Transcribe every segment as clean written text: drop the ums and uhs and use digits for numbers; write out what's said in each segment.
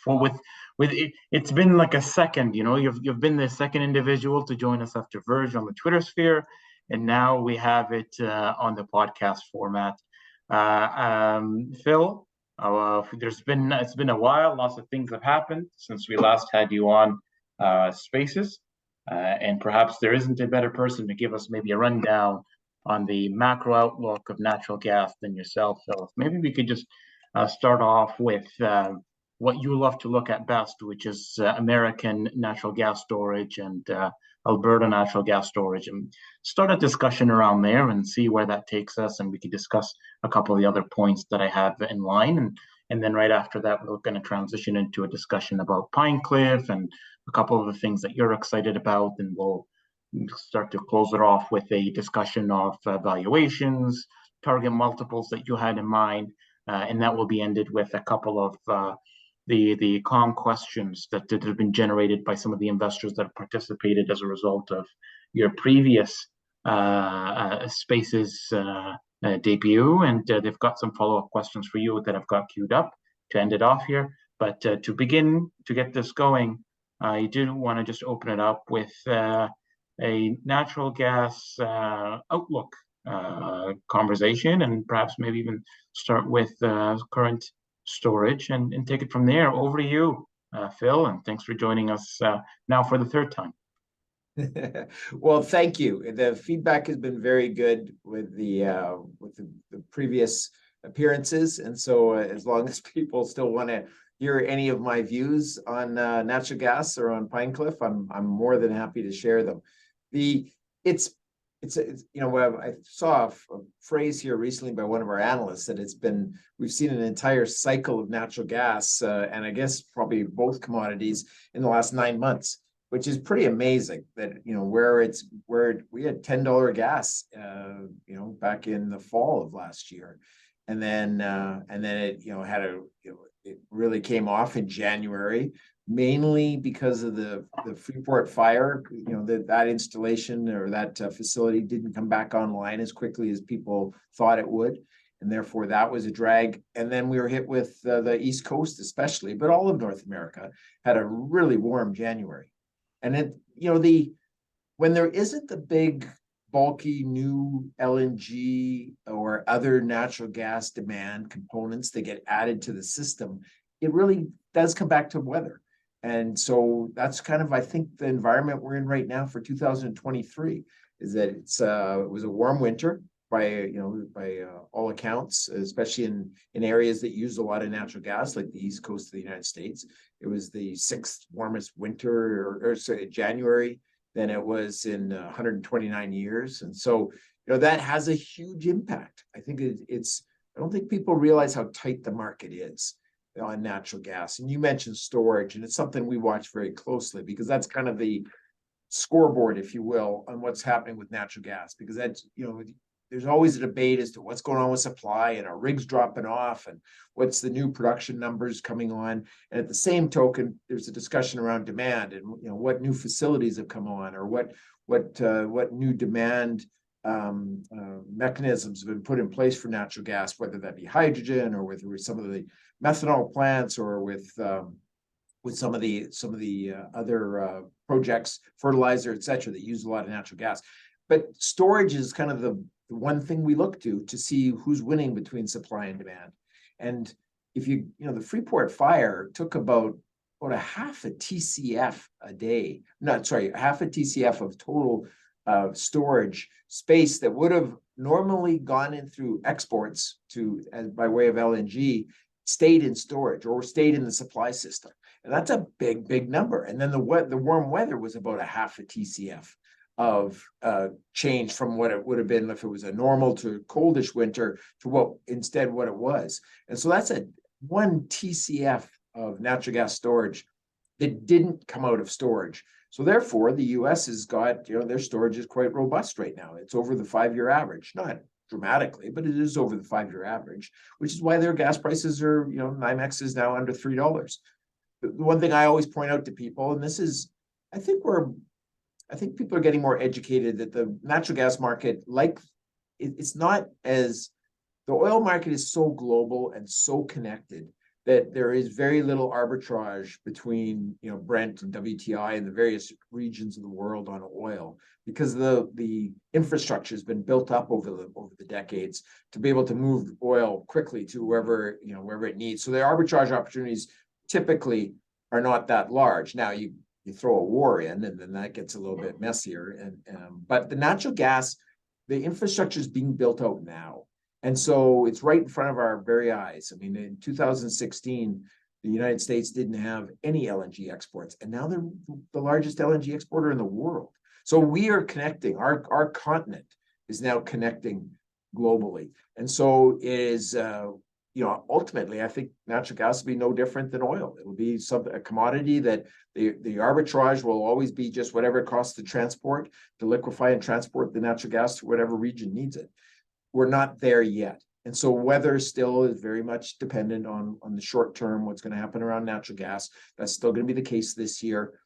for with it, it's been like a second. You've been the second individual to join us after Verge on the Twitter sphere, and now we have it on the podcast format. Phil, it's been a while. Lots of things have happened since we last had you on Spaces, and perhaps there isn't a better person to give us maybe a rundown on the macro outlook of natural gas than yourself, Phil. Maybe we could just start off with what you love to look at best, which is American natural gas storage and Alberta natural gas storage, and start a discussion around there and see where that takes us. And we could discuss a couple of the other points that I have in line. And then right after that, we're going to transition into a discussion about PineCliff and a couple of the things that you're excited about. And we'll start to close it off with a discussion of valuations, target multiples that you had in mind. And that will be ended with a couple of the calm questions that have been generated by some of the investors that have participated as a result of your previous Spaces debut. And they've got some follow-up questions for you that I've got queued up to end it off here. But to begin, to get this going, I do want to just open it up with a natural gas outlook conversation, and perhaps maybe even start with current storage and take it from there. Over to you, Phil, and thanks for joining us now for the third time. Well, thank you. The feedback has been very good with the previous appearances, and so as long as people still want to hear any of my views on natural gas or on PineCliff, I'm more than happy to share them. It's I saw a phrase here recently by one of our analysts that we've seen an entire cycle of natural gas and I guess probably both commodities in the last 9 months, which is pretty amazing. That where we had $10 gas back in the fall of last year, and then it it really came off in January, mainly because of the Freeport fire. That installation or that facility didn't come back online as quickly as people thought it would, and therefore that was a drag. And then we were hit with the East Coast especially, but all of North America had a really warm January. And when there isn't the big bulky new LNG or other natural gas demand components that get added to the system, it really does come back to weather. And so that's kind of, I think, the environment we're in right now for 2023 is that it was a warm winter by all accounts, especially in areas that use a lot of natural gas, like the East Coast of the United States. It was the 6th warmest winter, January, than it was in 129 years. And so, that has a huge impact. I think I don't think people realize how tight the market is on natural gas. And you mentioned storage, and it's something we watch very closely because that's kind of the scoreboard, if you will, on what's happening with natural gas. Because that's, there's always a debate as to what's going on with supply and are rigs dropping off and what's the new production numbers coming on. And at the same token, there's a discussion around demand and what new facilities have come on, or what new demand mechanisms have been put in place for natural gas, whether that be hydrogen or with some of the methanol plants, or with some of the other projects, fertilizer, et cetera, that use a lot of natural gas. But storage is kind of the one thing we look to see who's winning between supply and demand. And if the Freeport fire took about a half a TCF a day, half a TCF of total storage space that would have normally gone in through exports by way of LNG, stayed in storage or stayed in the supply system. And that's a big, big number. And then the warm weather was about a half a TCF of change from what it would have been if it was a normal to coldish winter to what it was. And so that's a 1 TCF of natural gas storage that didn't come out of storage. So therefore, the US has got, their storage is quite robust right now. It's over the 5-year average, not dramatically, but it is over the 5-year average, which is why their gas prices are, NYMEX is now under $3. The one thing I always point out to people, and this is, I think people are getting more educated, that the natural gas market, it's not as, the oil market is so global and so connected that there is very little arbitrage between, Brent and WTI and the various regions of the world on oil, because the infrastructure has been built up over the decades to be able to move oil quickly to wherever it needs. So the arbitrage opportunities typically are not that large. Now you throw a war in, and then that gets a little bit messier. But the natural gas, the infrastructure is being built out now. And so it's right in front of our very eyes. I mean, in 2016, the United States didn't have any LNG exports, and now they're the largest LNG exporter in the world. So we are connecting, our continent is now connecting globally. And so it is, ultimately, I think natural gas will be no different than oil. It will be a commodity that the arbitrage will always be just whatever it costs to transport, to liquefy and transport the natural gas to whatever region needs it. We're not there yet. And so weather still is very much dependent on the short term, what's going to happen around natural gas. That's still going to be the case this year.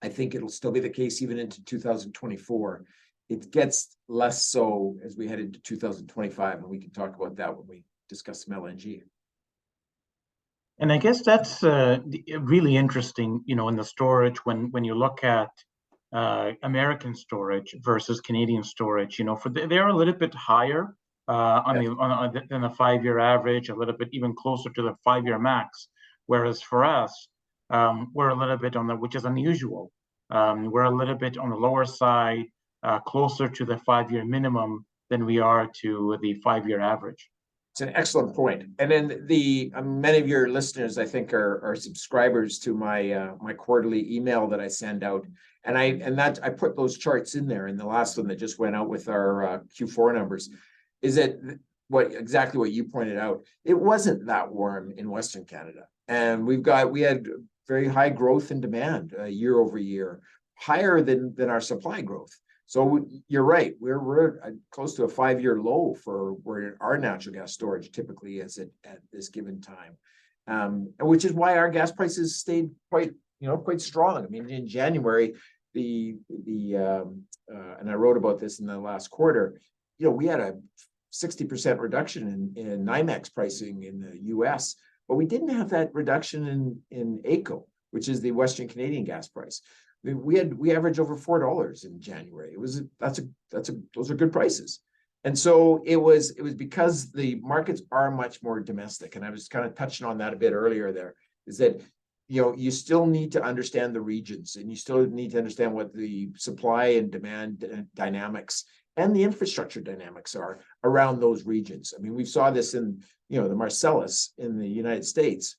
I think it'll still be the case even into 2024. It gets less so as we head into 2025, and we can talk about that when we discuss some LNG. And I guess that's really interesting, in the storage when you look at American storage versus Canadian storage. They're a little bit higher than the 5-year average, a little bit even closer to the 5-year max. Whereas for us, we're a little bit which is unusual. We're a little bit on the lower side, closer to the 5-year minimum than we are to the 5-year average. It's an excellent point. And then many of your listeners, I think, are subscribers to my quarterly email that I send out. And I put those charts in there in the last one that just went out with our Q4 numbers. Is that exactly what you pointed out? It wasn't that warm in Western Canada, and we had very high growth in demand year over year, higher than our supply growth. So you're right. We're close to a 5-year low for where our natural gas storage typically is at this given time, which is why our gas prices stayed quite strong. I mean, in January, and I wrote about this in the last quarter. We had a 60% reduction in NYMEX pricing in the U.S., but we didn't have that reduction in AECO, which is the Western Canadian gas price. I mean, we averaged over $4 in January. Those are good prices. And so it was because the markets are much more domestic. And I was kind of touching on that a bit earlier there, is that you still need to understand the regions, and you still need to understand what the supply and demand dynamics and the infrastructure dynamics are around those regions. I mean, we saw this in, the Marcellus in the United States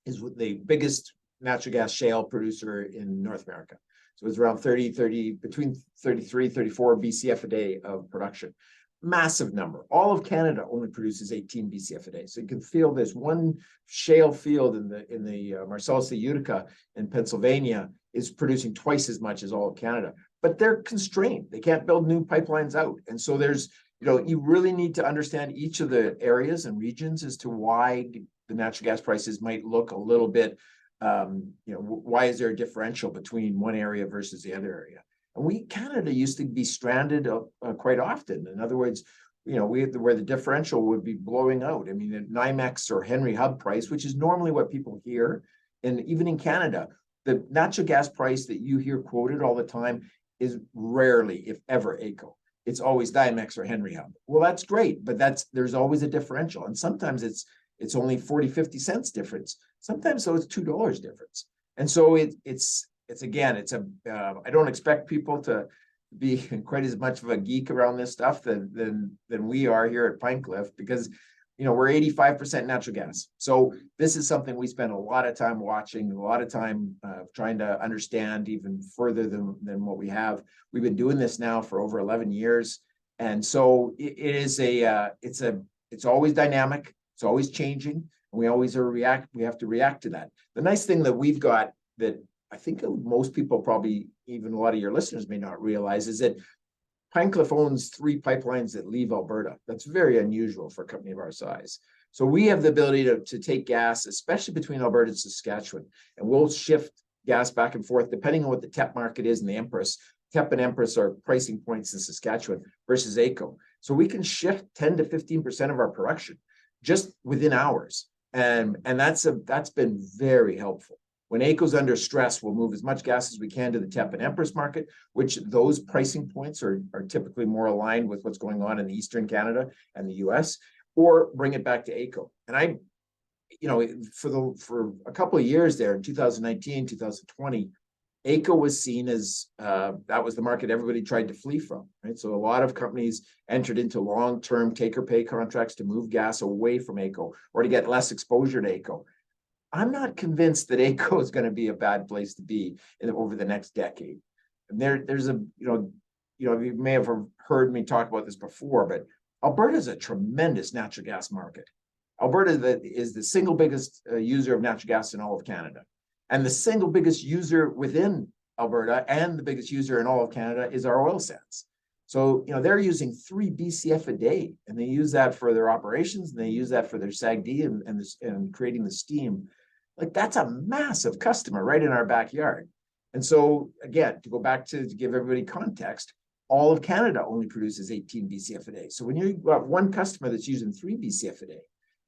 is the biggest natural gas shale producer in North America. So it's around between 33, 34 BCF a day of production. Massive number. All of Canada only produces 18 BCF a day. So you can feel this one shale field in the Marcellus, the Utica in Pennsylvania is producing twice as much as all of Canada. But they're constrained. They can't build new pipelines out. And so there's, you really need to understand each of the areas and regions as to why the natural gas prices might look a little bit, why is there a differential between one area versus the other area? And Canada used to be stranded quite often. In other words, where the differential would be blowing out. I mean, the NYMEX or Henry Hub price, which is normally what people hear, and even in Canada, the natural gas price that you hear quoted all the time is rarely, if ever, AECO. It's always NYMEX or Henry Hub. Well, that's great, but there's always a differential, and sometimes it's only 40-50 cents difference. Sometimes so it's $2 difference, and so it's I don't expect people to be quite as much of a geek around this stuff than we are here at PineCliff, because we're 85% natural gas. So this is something we spend a lot of time watching, a lot of time trying to understand even further than what we have. We've been doing this now for over 11 years, and so it's always dynamic, it's always changing, and we have to react to that. The nice thing that we've got that I think most people, probably even a lot of your listeners, may not realize, is that PineCliff owns 3 pipelines that leave Alberta. That's very unusual for a company of our size. So we have the ability to take gas, especially between Alberta and Saskatchewan, and we'll shift gas back and forth depending on what the TEP market is and the Empress. TEP and Empress are pricing points in Saskatchewan versus AECO. So we can shift 10 to 15% of our production just within hours. And that's been very helpful. When AECO's under stress, we'll move as much gas as we can to the TEP and Empress market, which those pricing points are typically more aligned with what's going on in Eastern Canada and the US, or bring it back to AECO. And for a couple of years there in 2019, 2020, AECO was seen as that was the market everybody tried to flee from, right? So a lot of companies entered into long-term take-or-pay contracts to move gas away from AECO or to get less exposure to AECO. I'm not convinced that AECO is going to be a bad place to be over the next decade. And there's you may have heard me talk about this before, but Alberta is a tremendous natural gas market. Alberta is the single biggest user of natural gas in all of Canada. And the single biggest user within Alberta and the biggest user in all of Canada is our oil sands. So, they're using 3 BCF a day, and they use that for their operations, and they use that for their SAGD and creating the steam. Like, that's a massive customer right in our backyard. And so, again, to go back to give everybody context, all of Canada only produces 18 BCF a day. So when you've got one customer that's using 3 BCF a day,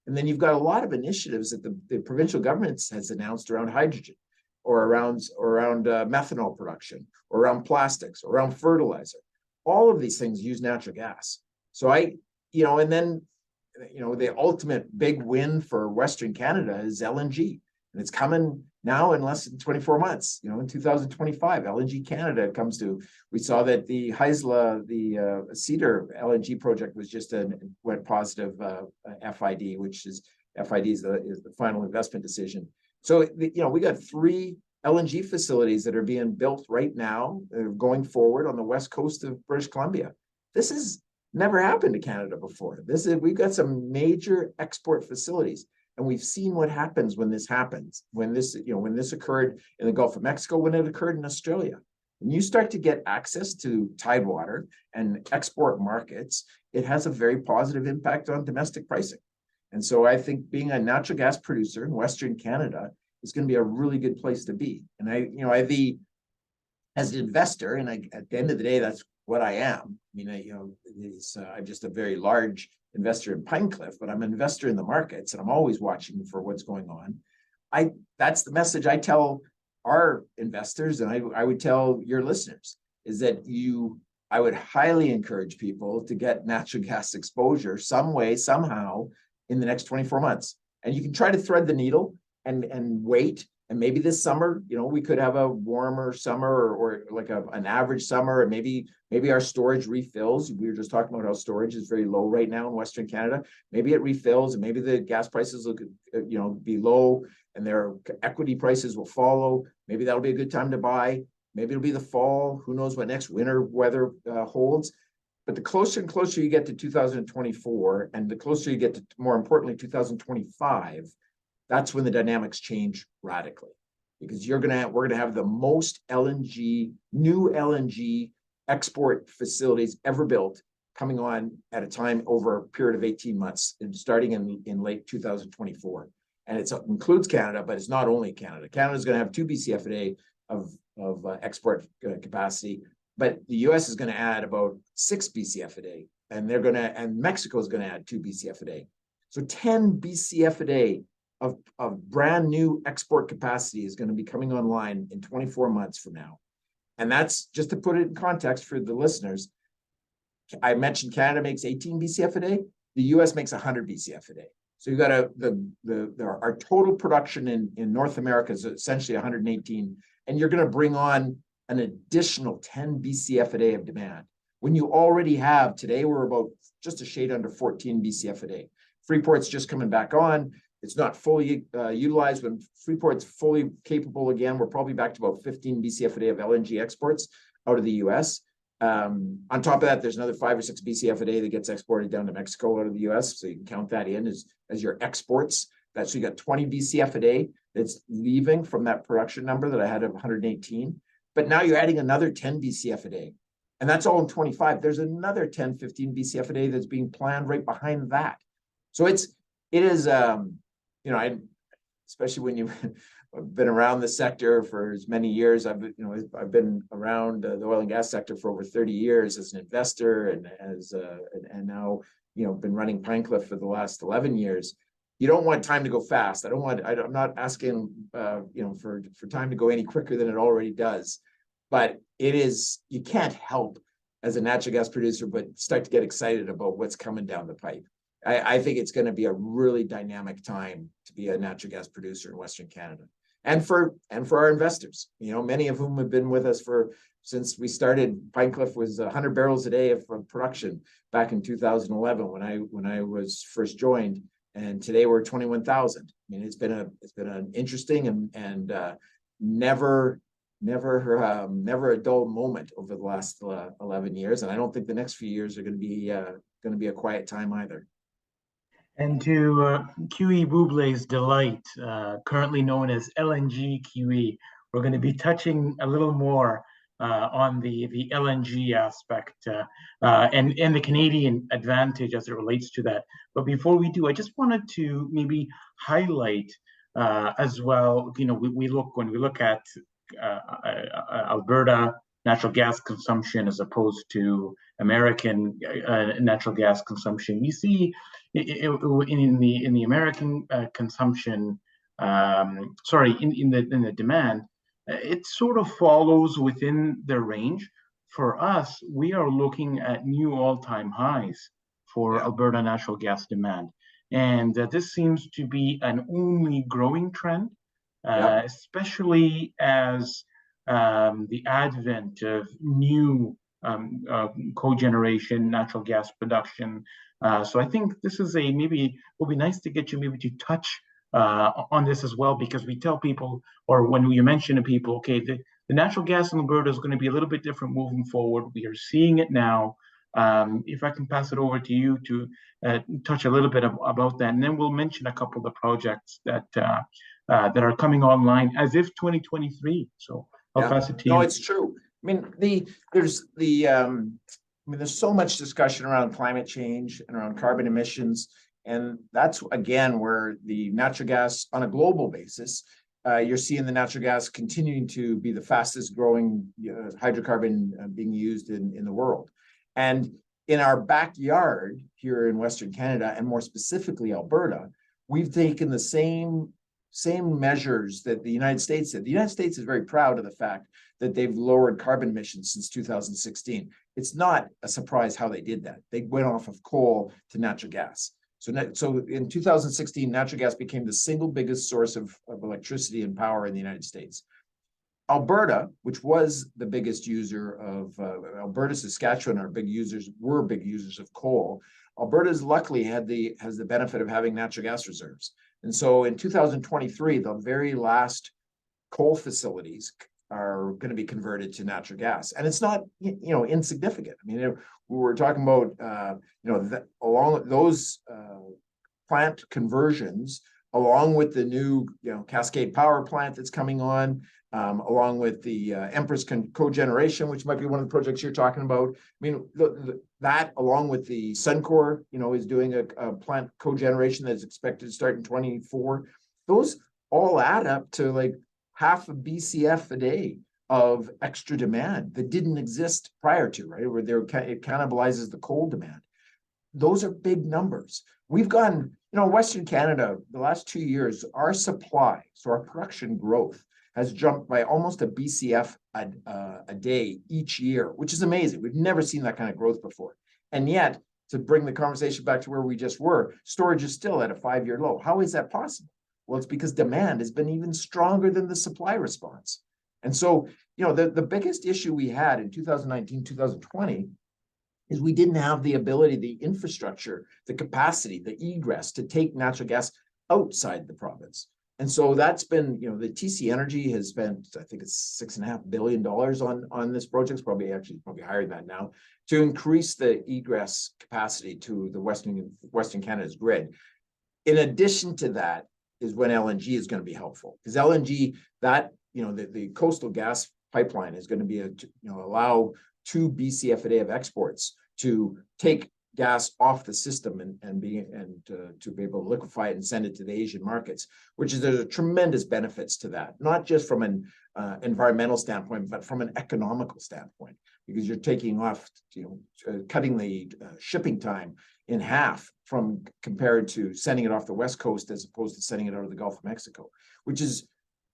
and then you've got a lot of initiatives that the provincial government has announced around hydrogen, or around methanol production, or around plastics, or around fertilizer. All of these things use natural gas. So and then the ultimate big win for Western Canada is LNG. And it's coming now in less than 24 months, in 2025, LNG Canada comes to, we saw that the Haisla, the Cedar LNG project was just went positive FID, which is FID is the final investment decision. So, we got 3 LNG facilities that are being built right now, going forward on the west coast of British Columbia. This has never happened to Canada before. We've got some major export facilities. And we've seen what happens when this happens, when this occurred in the Gulf of Mexico, when it occurred in Australia. When you start to get access to tidewater and export markets, it has a very positive impact on domestic pricing. And so I think being a natural gas producer in Western Canada is going to be a really good place to be. And as an investor, and at the end of the day, that's what I am. I'm just a very large investor in PineCliff, but I'm an investor in the markets, and I'm always watching for what's going on. That's the message I tell our investors, and I would tell your listeners, is that I would highly encourage people to get natural gas exposure some way, somehow, in the next 24 months. And you can try to thread the needle and wait. And maybe this summer, we could have a warmer summer or like an average summer, and maybe our storage refills. We were just talking about how storage is very low right now in Western Canada. Maybe it refills, and maybe the gas prices will, be low, and their equity prices will follow. Maybe that'll be a good time to buy. Maybe it'll be the fall. Who knows what next winter weather holds? But the closer and closer you get to 2024, and the closer you get to, more importantly, 2025. That's when the dynamics change radically, because we're going to have the most new LNG export facilities ever built coming on at a time over a period of 18 months, and starting in late 2024. And it includes Canada, but it's not only Canada. Canada's going to have 2 BCF a day of export capacity, but the US is going to add about 6 BCF a day, and Mexico is going to add 2 BCF a day. So 10 BCF a day of brand new export capacity is going to be coming online in 24 months from now. And that's just to put it in context for the listeners. I mentioned Canada makes 18 BCF a day. The US makes 100 BCF a day. So you've got our total production in North America is essentially 118, and you're going to bring on an additional 10 BCF a day of demand. When you already have, today we're about just a shade under 14 BCF a day. Freeport's just coming back on. It's not fully utilized. When Freeport's fully capable again, we're probably back to about 15 BCF a day of LNG exports out of the US. On top of that, there's another 5 or 6 BCF a day that gets exported down to Mexico out of the US. So you can count that in as your exports. So you got 20 BCF a day that's leaving from that production number that I had of 118. But now you're adding another 10 BCF a day. And that's all in 25. There's another 10, 15 BCF a day that's being planned right behind that. So it is, especially when you've been around the sector for as many years. I've been around the oil and gas sector for over 30 years as an investor, and now, been running PineCliff for the last 11 years. you don't want time to go fast. I'm not asking, for time to go any quicker than it already does, but you can't help as a natural gas producer, but start to get excited about what's coming down the pipe. I think it's going to be a really dynamic time to be a natural gas producer in Western Canada, and for our investors, many of whom have been with us since we started. PineCliff was 100 barrels a day of production back in 2011 when I was first joined, and today we're 21,000. I mean, it's been an interesting and never a dull moment over the last 11 years, and I don't think the next few years are going to be a quiet time either. And to QEBuble's delight, currently known as LNGQE, we're going to be touching a little more on the LNG aspect and the Canadian advantage as it relates to that. But before we do, I just wanted to maybe highlight as well, when we look at Alberta natural gas consumption as opposed to American natural gas consumption, we see in the American consumption, in the demand, it sort of follows within the range. For us, we are looking at new all-time highs for Alberta natural gas demand, and this seems to be an only growing trend, especially as the advent of new cogeneration natural gas production. So I think this is will be nice to get you maybe to touch on this as well, because we tell people, or when we mention to people, okay, the natural gas in Alberta is going to be a little bit different moving forward. We are seeing it now. If I can pass it over to you to touch a little bit about that, and then we'll mention a couple of the projects that are coming online as if 2023. So I'll pass it to you. No, it's true. I mean, there's so much discussion around climate change and around carbon emissions. And that's, again, where the natural gas on a global basis, you're seeing the natural gas continuing to be the fastest growing hydrocarbon being used in the world. And in our backyard here in Western Canada, and more specifically Alberta, we've taken the same measures that the United States did. The United States is very proud of the fact that they've lowered carbon emissions since 2016. It's not a surprise how they did that. They went off of coal to natural gas. So in 2016, natural gas became the single biggest source of electricity and power in the United States. Alberta, which was the biggest user of Alberta, Saskatchewan were big users of coal. Alberta's luckily has the benefit of having natural gas reserves. And so in 2023, the very last coal facilities are going to be converted to natural gas, and it's not insignificant. I mean, we were talking about along those plant conversions, along with the new Cascade Power Plant that's coming on, along with the Empress cogeneration, which might be one of the projects you're talking about. I mean, that along with the Suncor, is doing a plant cogeneration that's expected to start in 2024. Those all add up to like half a BCF a day of extra demand that didn't exist prior to, right? Where it cannibalizes the coal demand. Those are big numbers. We've gone, Western Canada, the last 2 years, our supply, so our production growth has jumped by almost a BCF a day each year, which is amazing. We've never seen that kind of growth before. And yet, to bring the conversation back to where we just were, storage is still at a 5-year low. How is that possible? Well, it's because demand has been even stronger than the supply response. And so, the biggest issue we had in 2019, 2020 is we didn't have the ability, the infrastructure, the capacity, the egress to take natural gas outside the province. And so that's been, the TC Energy has spent, I think it's $6.5 billion on this project, probably higher than that now, to increase the egress capacity to the Western Canada's grid. In addition to that is when LNG is going to be helpful, because LNG, the coastal gas pipeline is going to be allow 2 BCF a day of exports to take gas off the system and to be able to liquefy it and send it to the Asian markets, there's a tremendous benefits to that, not just from an environmental standpoint, but from an economical standpoint. because you're taking off, cutting the shipping time in half from compared to sending it off the West Coast as opposed to sending it out of the Gulf of Mexico, which is,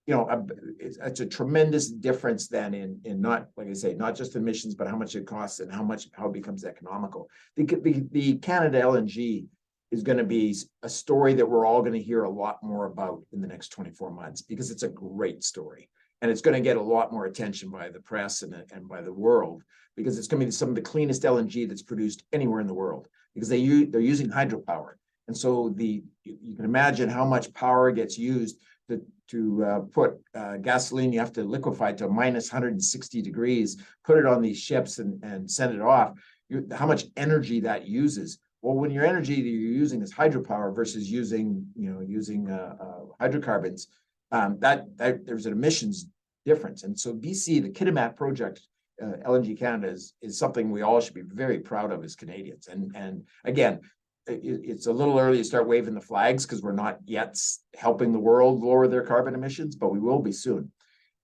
it's a tremendous difference then in not, like I say, not just emissions, but how much it costs and how it becomes economical. The Canada LNG is going to be a story that we're all going to hear a lot more about in the next 24 months, because it's a great story. And it's going to get a lot more attention by the press and by the world, because it's going to be some of the cleanest LNG that's produced anywhere in the world, because they're using hydropower. And so you can imagine how much power gets used to put gasoline. You have to liquefy it to minus 160 degrees, put it on these ships and send it off. How much energy that uses. Well, when your energy that you're using is hydropower versus using hydrocarbons, that there's an emissions difference. And so BC, the Kitimat project, LNG Canada is something we all should be very proud of as Canadians. And again, it's a little early to start waving the flags because we're not yet helping the world lower their carbon emissions, but we will be soon.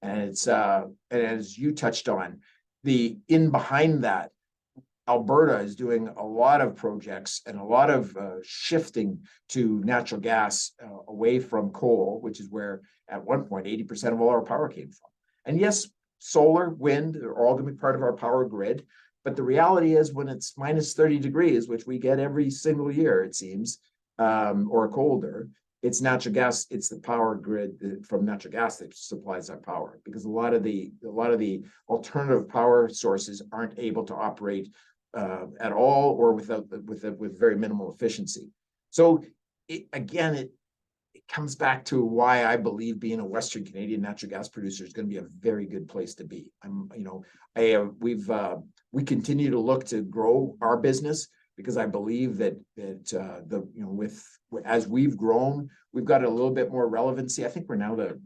And it's and as you touched on, behind that, Alberta is doing a lot of projects and a lot of shifting to natural gas away from coal, which is where at one point 80% of all our power came from. And yes, solar, wind are all going to be part of our power grid. But the reality is, when it's minus 30 degrees, which we get every single year, it seems, or colder, it's natural gas. It's the power grid from natural gas that supplies that power, because a lot of the alternative power sources aren't able to operate at all, or with very minimal efficiency. So it comes back to why I believe being a Western Canadian natural gas producer is going to be a very good place to be. We continue to look to grow our business, because I believe that as we've grown, we've got a little bit more relevancy. I think we're now the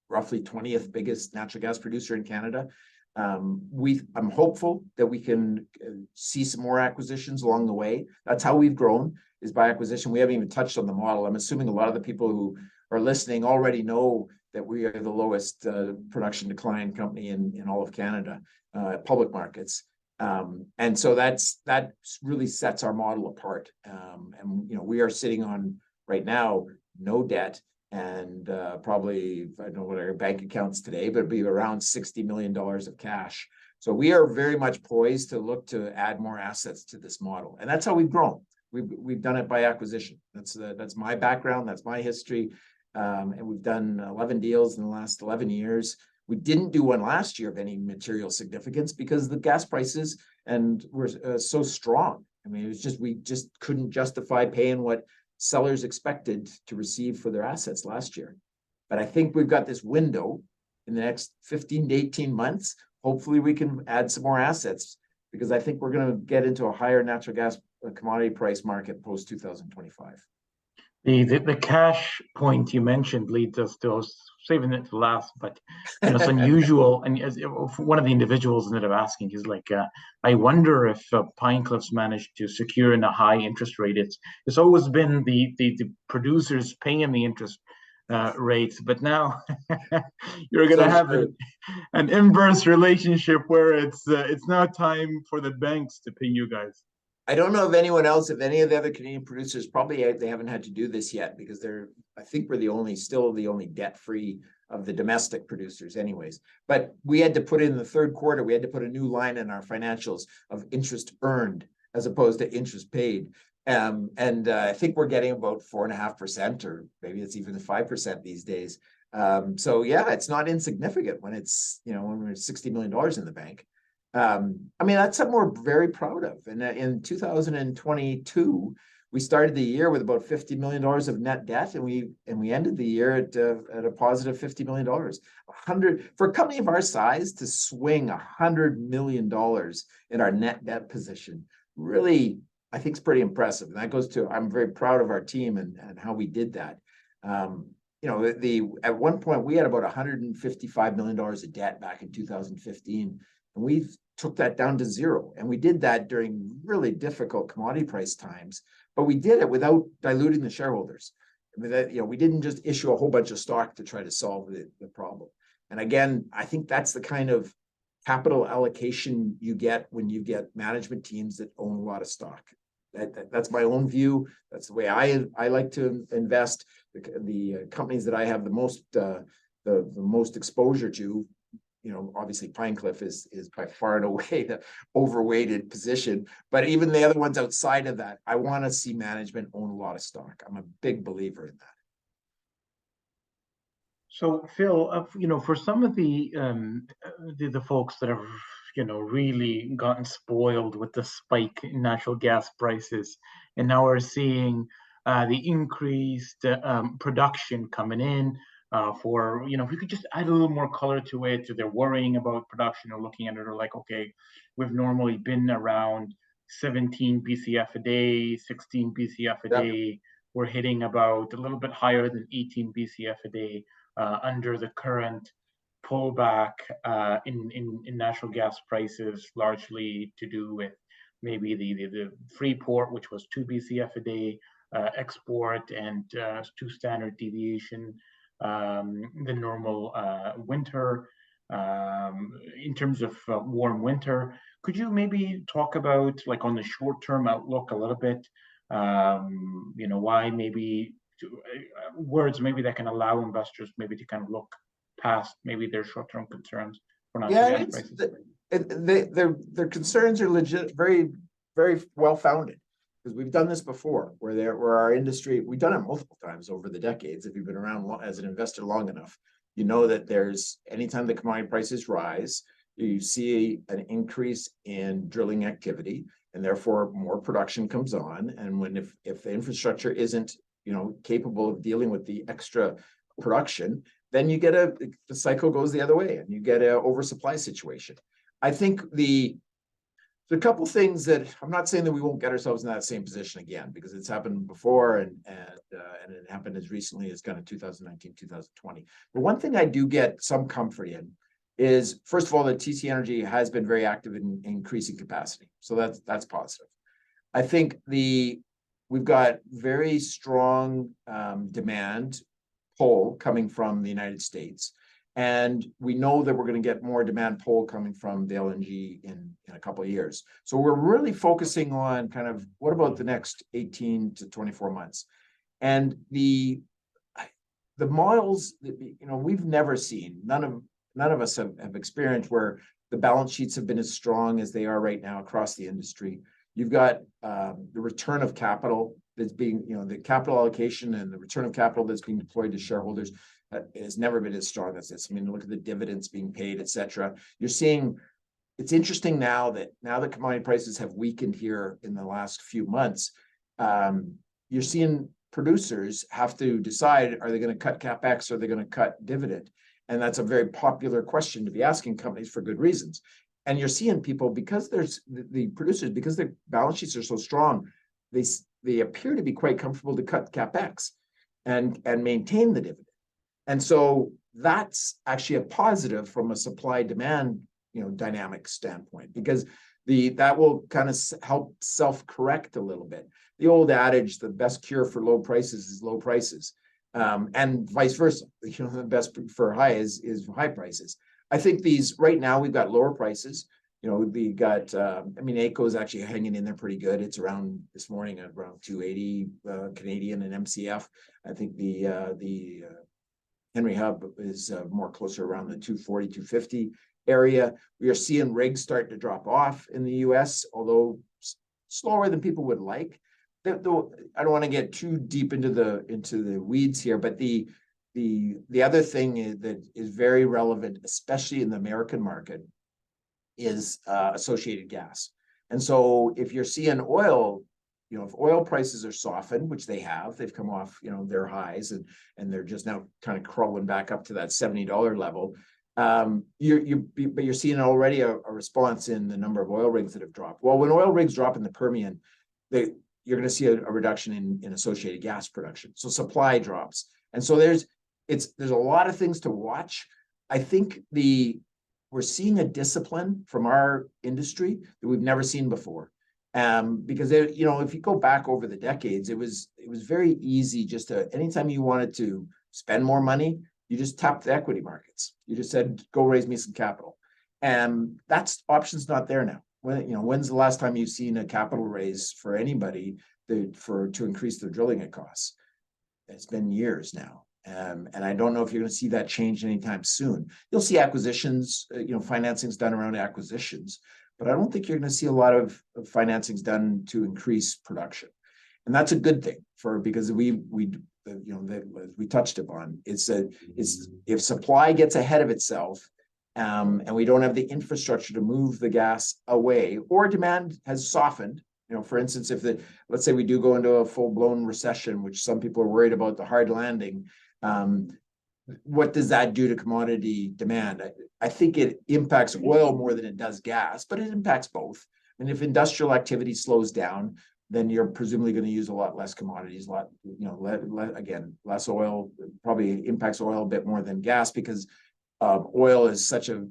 roughly 20th biggest natural gas producer in Canada. I'm hopeful that we can see some more acquisitions along the way. That's how we've grown, is by acquisition. We haven't even touched on the model. I'm assuming a lot of the people who are listening already know that we are the lowest production decline company in all of Canada, public markets. And so that really sets our model apart. And we are sitting on right now no debt, and probably, I don't know what our bank accounts today, but it'd be around $60 million of cash. So we are very much poised to look to add more assets to this model, and that's how we've grown. We've done it by acquisition. That's my background. That's my history. And we've done 11 deals in the last 11 years. We didn't do one last year of any material significance because the gas prices were so strong. I mean, we just couldn't justify paying what sellers expected to receive for their assets last year. But I think we've got this window in the next 15 to 18 months. Hopefully we can add some more assets, because I think we're going to get into a higher natural gas commodity price market post 2025. The cash point you mentioned leads us to, I was saving it to last, but it's unusual. And as one of the individuals ended up asking, is like, I wonder if PineCliffs managed to secure in a high interest rate. It's always been the producers paying the interest rates, but now you're going to have an inverse relationship where it's now time for the banks to pay you guys. I don't know if anyone else, if any of the other Canadian producers, probably they haven't had to do this yet, because I think we're still the only debt-free of the domestic producers anyways. But we had to put in the third quarter, we had to put a new line in our financials of interest earned as opposed to interest paid. And I think we're getting about 4.5%, or maybe it's even 5% these days. So yeah, it's not insignificant when it's, when we're $60 million in the bank. I mean, that's something we're very proud of. And in 2022, we started the year with about $50 million of net debt, and we ended the year at a positive $50 million. For a company of our size to swing $100 million in our net debt position, really, I think is pretty impressive. And that goes to, I'm very proud of our team and how we did that. At one point we had about $155 million of debt back in 2015. And we took that down to zero. And we did that during really difficult commodity price times, but we did it without diluting the shareholders. I mean, we didn't just issue a whole bunch of stock to try to solve the problem. And again, I think that's the kind of capital allocation you get when you get management teams that own a lot of stock. That's my own view. That's the way I like to invest. The companies that I have the most exposure to, obviously PineCliff is by far and away the overweighted position, but even the other ones outside of that, I want to see management own a lot of stock. I'm a big believer in that. So Phil, for some of the folks that have really gotten spoiled with the spike in natural gas prices, and now we're seeing the increased production coming in. If we could just add a little more color to it, so they're worrying about production or looking at it, or like, okay, we've normally been around 17 BCF a day, 16 BCF a day. We're hitting about a little bit higher than 18 BCF a day. Under the current pullback in natural gas prices, largely to do with maybe the Freeport, which was 2 BCF a day export, and 2 standard deviation, the normal winter. In terms of warm winter, could you maybe talk about, like, on the short-term outlook a little bit, why maybe words maybe that can allow investors maybe to kind of look past maybe their short-term concerns for natural gas prices? Their concerns are legit, very, very well founded, because we've done this before, where our industry, we've done it multiple times over the decades. If you've been around as an investor long enough, you know that anytime the commodity prices rise, you see an increase in drilling activity, and therefore more production comes on. And if the infrastructure isn't capable of dealing with the extra production, then you get the cycle goes the other way, and you get an oversupply situation. I think there's a couple things that I'm not saying that we won't get ourselves in that same position again, because it's happened before, and it happened as recently as kind of 2019, 2020. But one thing I do get some comfort in is, first of all, that TC Energy has been very active in increasing capacity, so that's positive. I think we've got very strong demand pull coming from the United States. And we know that we're going to get more demand pull coming from the LNG in a couple of years. So we're really focusing on kind of what about the next 18 to 24 months. And the models that, we've never seen, none of us have experienced where the balance sheets have been as strong as they are right now across the industry. You've got the return of capital that's being, the capital allocation and the return of capital that's being deployed to shareholders has never been as strong as this. I mean, look at the dividends being paid, et cetera. You're seeing, it's interesting now that commodity prices have weakened here in the last few months, you're seeing producers have to decide, are they going to cut CapEx or are they going to cut dividend? And that's a very popular question to be asking companies for good reasons. And you're seeing people, because there's the producers, because their balance sheets are so strong, they appear to be quite comfortable to cut CapEx and maintain the dividend. And so that's actually a positive from a supply-demand, dynamic standpoint, because that will kind of help self-correct a little bit. The old adage, the best cure for low prices is low prices, and vice versa. The best for high is high prices. I think right now we've got lower prices. We got, Aeco is actually hanging in there pretty good. It's around this morning at around 280 Canadian and MCF. I think the Henry Hub is more closer around the 240, 250 area. We are seeing rigs start to drop off in the US, although slower than people would like. I don't want to get too deep into the weeds here, but the other thing that is very relevant, especially in the American market, is associated gas. And so if you're seeing oil, if oil prices are softened, which they've come off, their highs, and they're just now kind of crawling back up to that $70 level. But you're seeing already a response in the number of oil rigs that have dropped. Well, when oil rigs drop in the Permian, you're going to see a reduction in associated gas production. So supply drops. And so there's a lot of things to watch. I think we're seeing a discipline from our industry that we've never seen before. Because if you go back over the decades, it was very easy just anytime you wanted to spend more money, you just tapped the equity markets. You just said, go raise me some capital. And that's option's not there now. When's the last time you've seen a capital raise for anybody to increase their drilling costs? It's been years now. And I don't know if you're going to see that change anytime soon. You'll see acquisitions, financings done around acquisitions, but I don't think you're going to see a lot of financings done to increase production. And that's a good thing because we touched upon, it's if supply gets ahead of itself, and we don't have the infrastructure to move the gas away, or demand has softened. For instance, let's say we do go into a full-blown recession, which some people are worried about, the hard landing, what does that do to commodity demand? I think it impacts oil more than it does gas, but it impacts both. And if industrial activity slows down, then you're presumably going to use a lot less commodities, less oil. Probably impacts oil a bit more than gas because oil is such a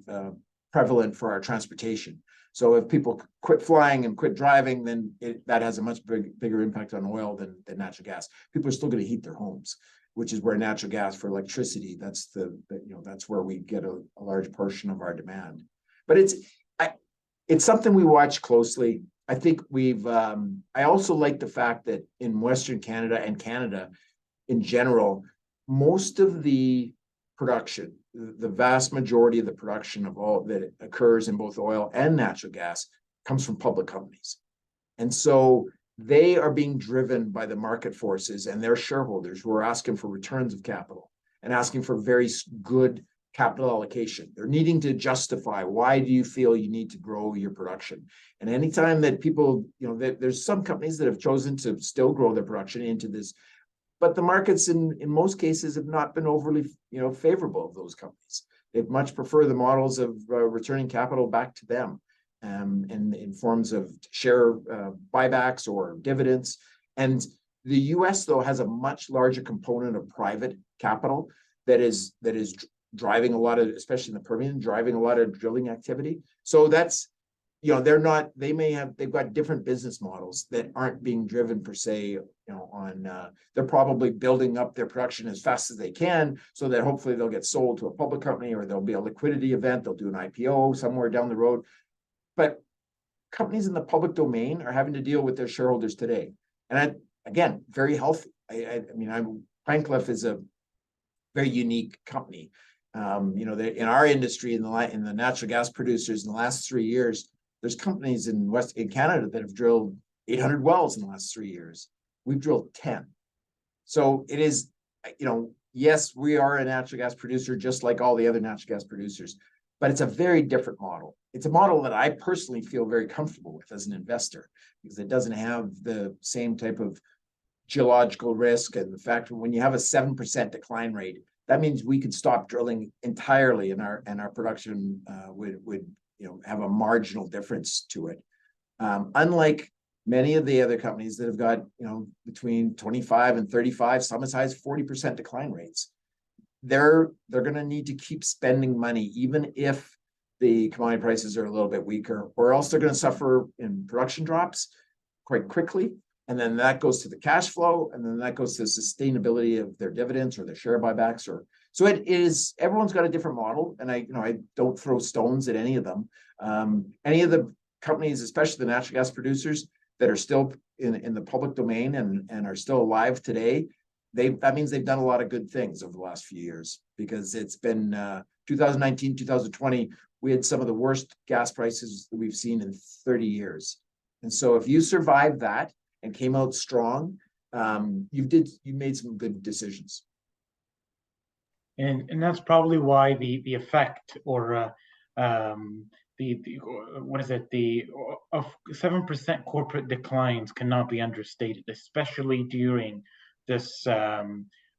prevalent for our transportation. So if people quit flying and quit driving, then that has a much bigger impact on oil than natural gas. People are still going to heat their homes, which is where natural gas for electricity, that's where we get a large portion of our demand. But it's something we watch closely. I think I also like the fact that in Western Canada and Canada in general, most of the production, the vast majority of the production of all that occurs in both oil and natural gas comes from public companies. And so they are being driven by the market forces and their shareholders who are asking for returns of capital and asking for very good capital allocation. They're needing to justify, why do you feel you need to grow your production? And anytime that people, there's some companies that have chosen to still grow their production into this, but the markets in most cases have not been overly, favorable of those companies. They'd much prefer the models of returning capital back to them, and in forms of share buybacks or dividends. And the U.S. though has a much larger component of private capital that is driving a lot of, especially in the Permian, driving a lot of drilling activity. So that's, they've got different business models that aren't being driven per se, they're probably building up their production as fast as they can so that hopefully they'll get sold to a public company, or there'll be a liquidity event, they'll do an IPO somewhere down the road. But companies in the public domain are having to deal with their shareholders today. And again, very healthy. PineCliff is a very unique company. In our industry, in the natural gas producers, in the last 3 years, there's companies in Canada that have drilled 800 wells in the last 3 years. We've drilled 10. So it is, yes, we are a natural gas producer just like all the other natural gas producers, but it's a very different model. It's a model that I personally feel very comfortable with as an investor, because it doesn't have the same type of geological risk. And the fact that when you have a 7% decline rate, that means we could stop drilling entirely, and our production would have a marginal difference to it. Unlike many of the other companies that have got between 25 and 35, some as high as 40% decline rates, they're going to need to keep spending money even if the commodity prices are a little bit weaker, or else they're going to suffer in production drops quite quickly. And then that goes to the cash flow, and then that goes to the sustainability of their dividends or their share buybacks. So it is, everyone's got a different model, and I don't throw stones at any of them. Any of the companies, especially the natural gas producers that are still in the public domain and are still alive today, that means they've done a lot of good things over the last few years, because it's been 2019, 2020, we had some of the worst gas prices that we've seen in 30 years. And so if you survived that and came out strong, you made some good decisions. And that's probably why the effect, or what is it, the of 7% corporate declines cannot be understated, especially during this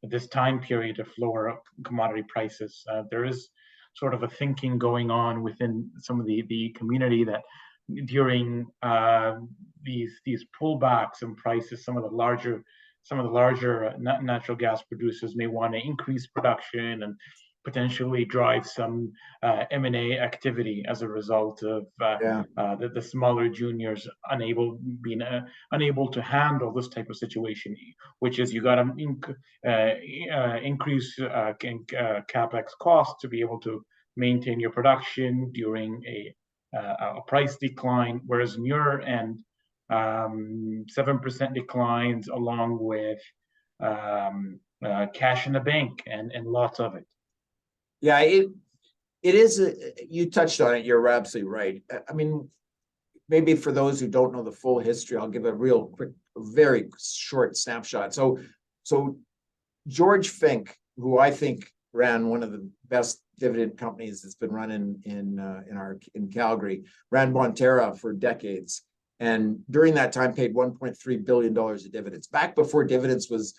this time period of lower commodity prices. There is sort of a thinking going on within some of the community that during these pullbacks in prices, some of the larger natural gas producers may want to increase production and potentially drive some M&A activity as a result of the smaller juniors being unable to handle this type of situation, which is you got to increase capex costs to be able to maintain your production during a price decline, whereas in your end, 7% declines along with cash in the bank and lots of it. Yeah, it is. You touched on it. You're absolutely right. I mean, maybe for those who don't know the full history, I'll give a real quick, very short snapshot. So George Fink, who I think ran one of the best dividend companies that's been run in Calgary, ran Bontera for decades. And during that time paid $1.3 billion of dividends. Back before dividends was,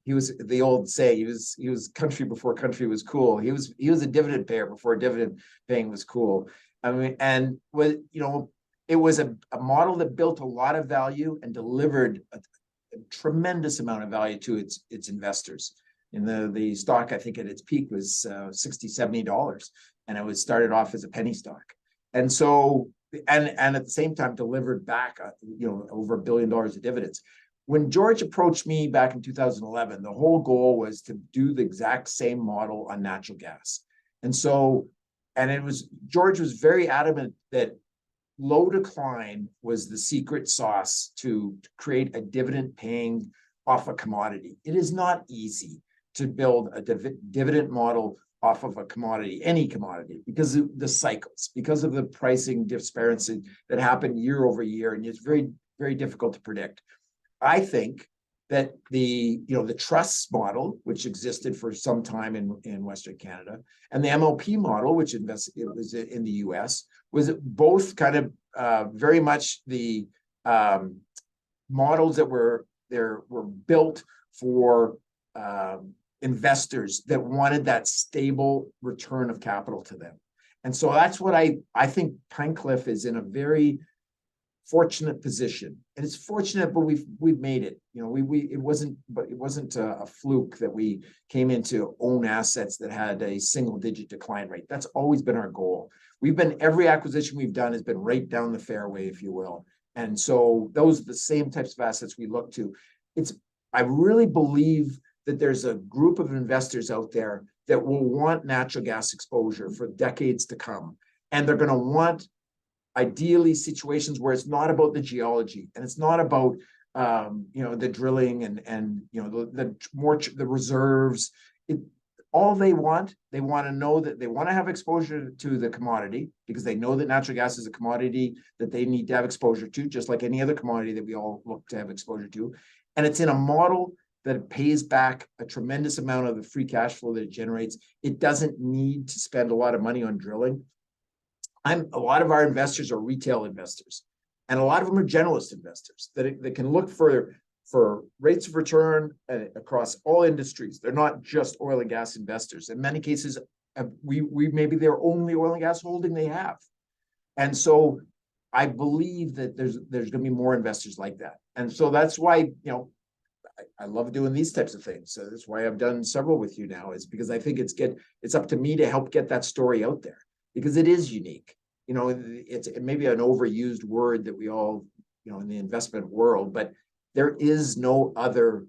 he was the old say, he was country before country was cool. He was a dividend payer before dividend paying was cool. I mean, and it was a model that built a lot of value and delivered a tremendous amount of value to its investors. And the stock, I think at its peak was $60, $70, and it was started off as a penny stock. And so, and at the same time delivered back, over $1 billion of dividends. When George approached me back in 2011, the whole goal was to do the exact same model on natural gas. And so, George was very adamant that low decline was the secret sauce to create a dividend paying off a commodity. It is not easy to build a dividend model off of a commodity, any commodity, because of the cycles, because of the pricing disparity that happen year over year, and it's very, very difficult to predict. I think that the trust model, which existed for some time in Western Canada, and the MLP model, which it was in the US, was both kind of very much the models that were built for investors that wanted that stable return of capital to them. And so that's what I think PineCliff is in a very fortunate position. And it's fortunate, but we've made it. It wasn't a fluke that we came into own assets that had a single digit decline rate. That's always been our goal. Every acquisition we've done has been right down the fairway, if you will. And so those are the same types of assets we look to. I really believe that there's a group of investors out there that will want natural gas exposure for decades to come. And they're going to want, ideally, situations where it's not about the geology and it's not about the drilling and the reserves. All they want to know that they want to have exposure to the commodity, because they know that natural gas is a commodity that they need to have exposure to, just like any other commodity that we all look to have exposure to. And it's in a model that it pays back a tremendous amount of the free cash flow that it generates. It doesn't need to spend a lot of money on drilling. A lot of our investors are retail investors, and a lot of them are generalist investors that can look for rates of return across all industries. They're not just oil and gas investors. In many cases, we maybe their only oil and gas holding they have. And so I believe that there's going to be more investors like that. And so that's why, I love doing these types of things. So that's why I've done several with you now, is because I think it's up to me to help get that story out there, because it is unique. It's maybe an overused word that we all, in the investment world, but there is no other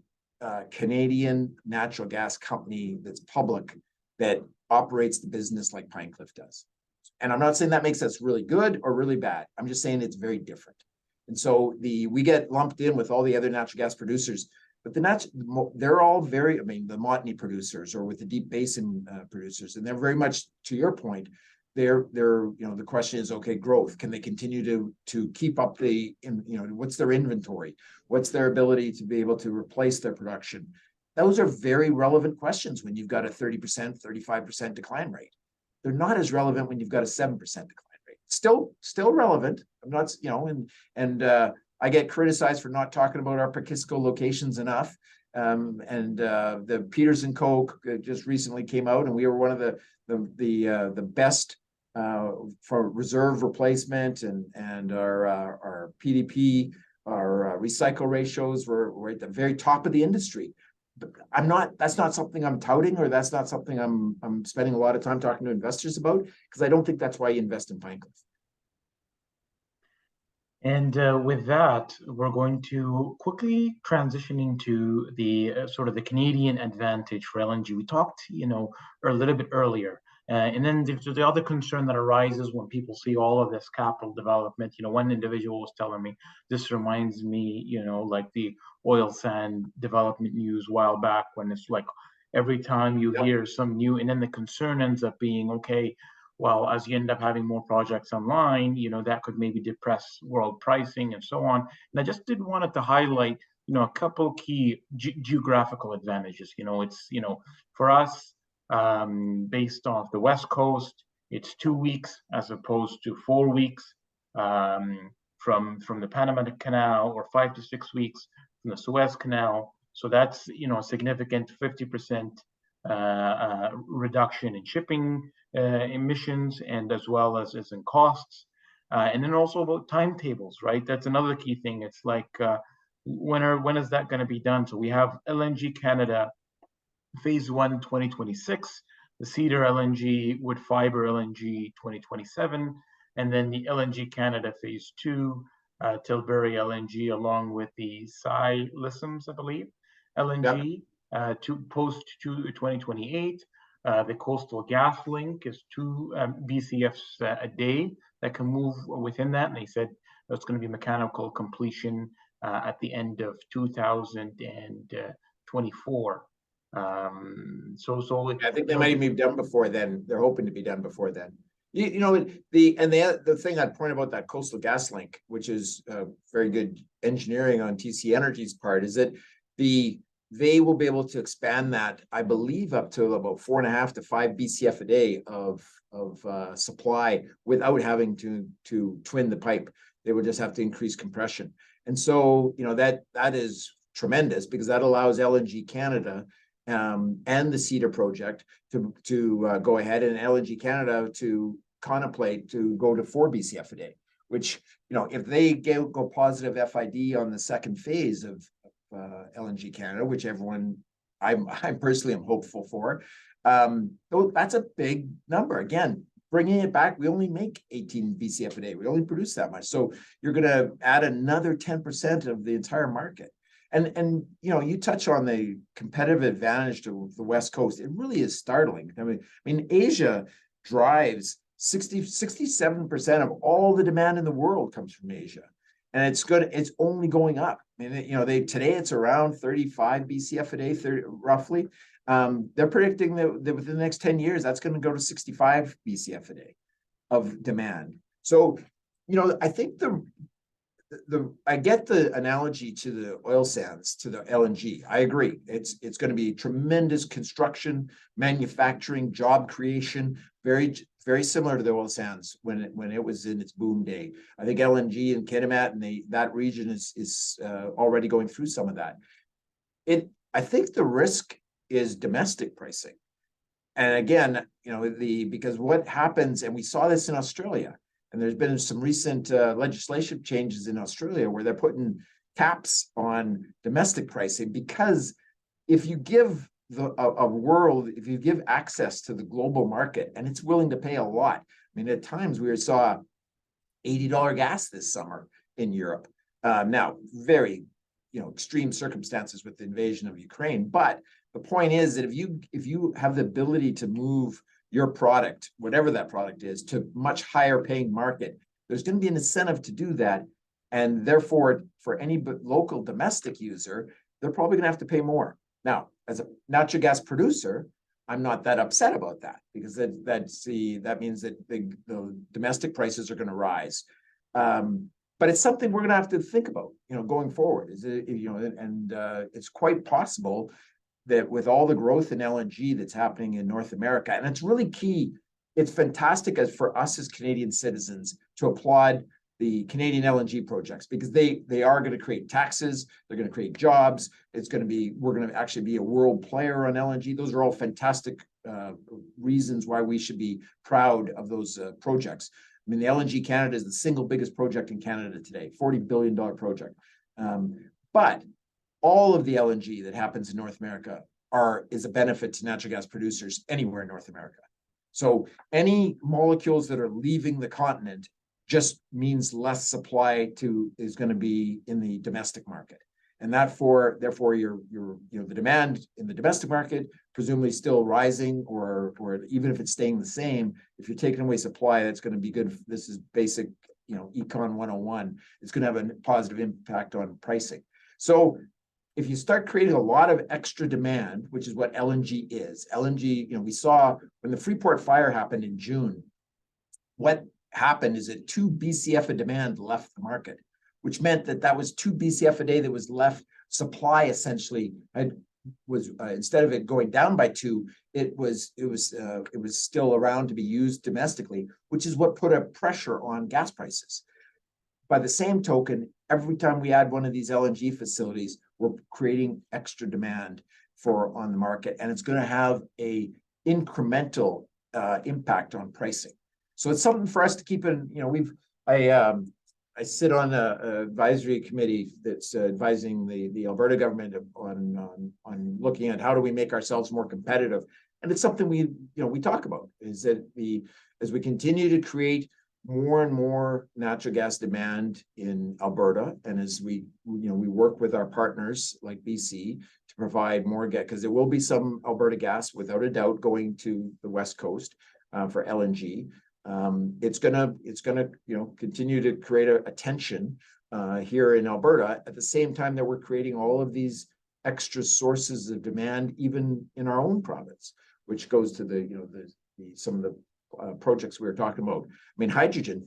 Canadian natural gas company that's public that operates the business like PineCliff does. And I'm not saying that makes us really good or really bad. I'm just saying it's very different. And so we get lumped in with all the other natural gas producers, but they're all very, the Montney producers or with the Deep Basin producers, and they're very much, to your point, they're the question is, okay, growth. Can they continue to keep up what's their inventory? What's their ability to be able to replace their production? Those are very relevant questions when you've got a 30%, 35% decline rate. They're not as relevant when you've got a 7% decline rate. Still relevant. I'm not, I get criticized for not talking about our Pessimism locations enough. The Peters & Co just recently came out, and we were one of the best for reserve replacement, and our PDP, our recycle ratios were at the very top of the industry. But that's not something I'm touting, or that's not something I'm spending a lot of time talking to investors about, because I don't think that's why you invest in PineCliff. And with that, we're going to quickly transition into the sort of the Canadian advantage for LNG. We talked, a little bit earlier, And then the other concern that arises when people see all of this capital development, one individual was telling me, this reminds me, like the oil sand development news a while back, when it's like every time you hear some new, and then the concern ends up being, okay, well, as you end up having more projects online, that could maybe depress world pricing and so on. And I just did wanted to highlight, a couple key geographical advantages. It's, for us, based off the West Coast, it's 2 weeks as opposed to 4 weeks from the Panama Canal, or 5 to 6 weeks from the Suez Canal. So that's, a significant 50% reduction in shipping emissions, and as well as in costs. And then also about timetables, right? That's another key thing. It's like, when is that going to be done? So we have LNG Canada Phase 1 2026, the Cedar LNG Woodfibre LNG 2027, and then the LNG Canada Phase 2, Tilbury LNG, along with the Pessimism, I believe, LNG, to post 2028. The Coastal Gas Link is 2 BCFs a day that can move within that. And they said that's going to be mechanical completion at the end of 2024. I think they might even be done before then. They're hoping to be done before then. The thing I'd point about that Coastal Gas Link, which is very good engineering on TC Energy's part, is that they will be able to expand that, I believe, up to about 4.5 to 5 BCF a day of supply without having to twin the pipe. They would just have to increase compression. And so, that is tremendous, because that allows LNG Canada and the Cedar project to go ahead, and LNG Canada to contemplate to go to 4 BCF a day, which, if they go positive FID on the second phase of LNG Canada, which I personally am hopeful for, that's a big number. Again, bringing it back, we only make 18 BCF a day. We only produce that much. So you're going to add another 10% of the entire market. And you touch on the competitive advantage to the West Coast. It really is startling. I mean, Asia drives 67% of all the demand in the world comes from Asia. And it's only going up. I mean, today it's around 35 BCF a day, roughly. They're predicting that within the next 10 years, that's going to go to 65 BCF a day of demand. So, I think I get the analogy to the oil sands, to the LNG. I agree. It's going to be tremendous construction, manufacturing, job creation, very, very similar to the oil sands when it was in its boom day. I think LNG and Kitimat and that region is already going through some of that. I think the risk is domestic pricing. And again, because what happens, and we saw this in Australia, and there's been some recent legislation changes in Australia where they're putting caps on domestic pricing, because if you give if you give access to the global market, and it's willing to pay a lot. I mean, at times we saw $80 gas this summer in Europe. Now, very extreme circumstances with the invasion of Ukraine, but the point is that if you have the ability to move your product, whatever that product is, to much higher paying market, there's going to be an incentive to do that. And therefore, for any local domestic user, they're probably going to have to pay more. Now, as a natural gas producer, I'm not that upset about that, because that means that the domestic prices are going to rise. But it's something we're going to have to think about, going forward. It's quite possible that with all the growth in LNG that's happening in North America, and it's really key, it's fantastic for us as Canadian citizens to applaud the Canadian LNG projects, because they are going to create taxes, they're going to create jobs, we're going to actually be a world player on LNG. Those are all fantastic reasons why we should be proud of those projects. I mean, the LNG Canada is the single biggest project in Canada today, $40 billion project. But all of the LNG that happens in North America is a benefit to natural gas producers anywhere in North America. So any molecules that are leaving the continent just means less supply is going to be in the domestic market. And therefore the demand in the domestic market presumably still rising, or even if it's staying the same, if you're taking away supply, that's going to be good. This is basic, Econ 101. It's going to have a positive impact on pricing. So if you start creating a lot of extra demand, which is what LNG is, LNG, we saw when the Freeport fire happened in June, what happened is that 2 BCF of demand left the market, which meant that was 2 BCF a day that was left. Supply essentially was instead of it going down by 2, it was still around to be used domestically, which is what put a pressure on gas prices. By the same token, every time we add one of these LNG facilities, we're creating extra demand on the market, and it's going to have a incremental impact on pricing. So it's something for us to keep in. I sit on an advisory committee that's advising the Alberta government on looking at how do we make ourselves more competitive, and it's something we talk about. Is that as we continue to create more and more natural gas demand in Alberta, and as we work with our partners like BC to provide more gas, because there will be some Alberta gas without a doubt going to the West Coast for LNG. It's gonna continue to create a tension here in Alberta at the same time that we're creating all of these extra sources of demand even in our own province, which goes to some of the projects we were talking about. I mean, hydrogen.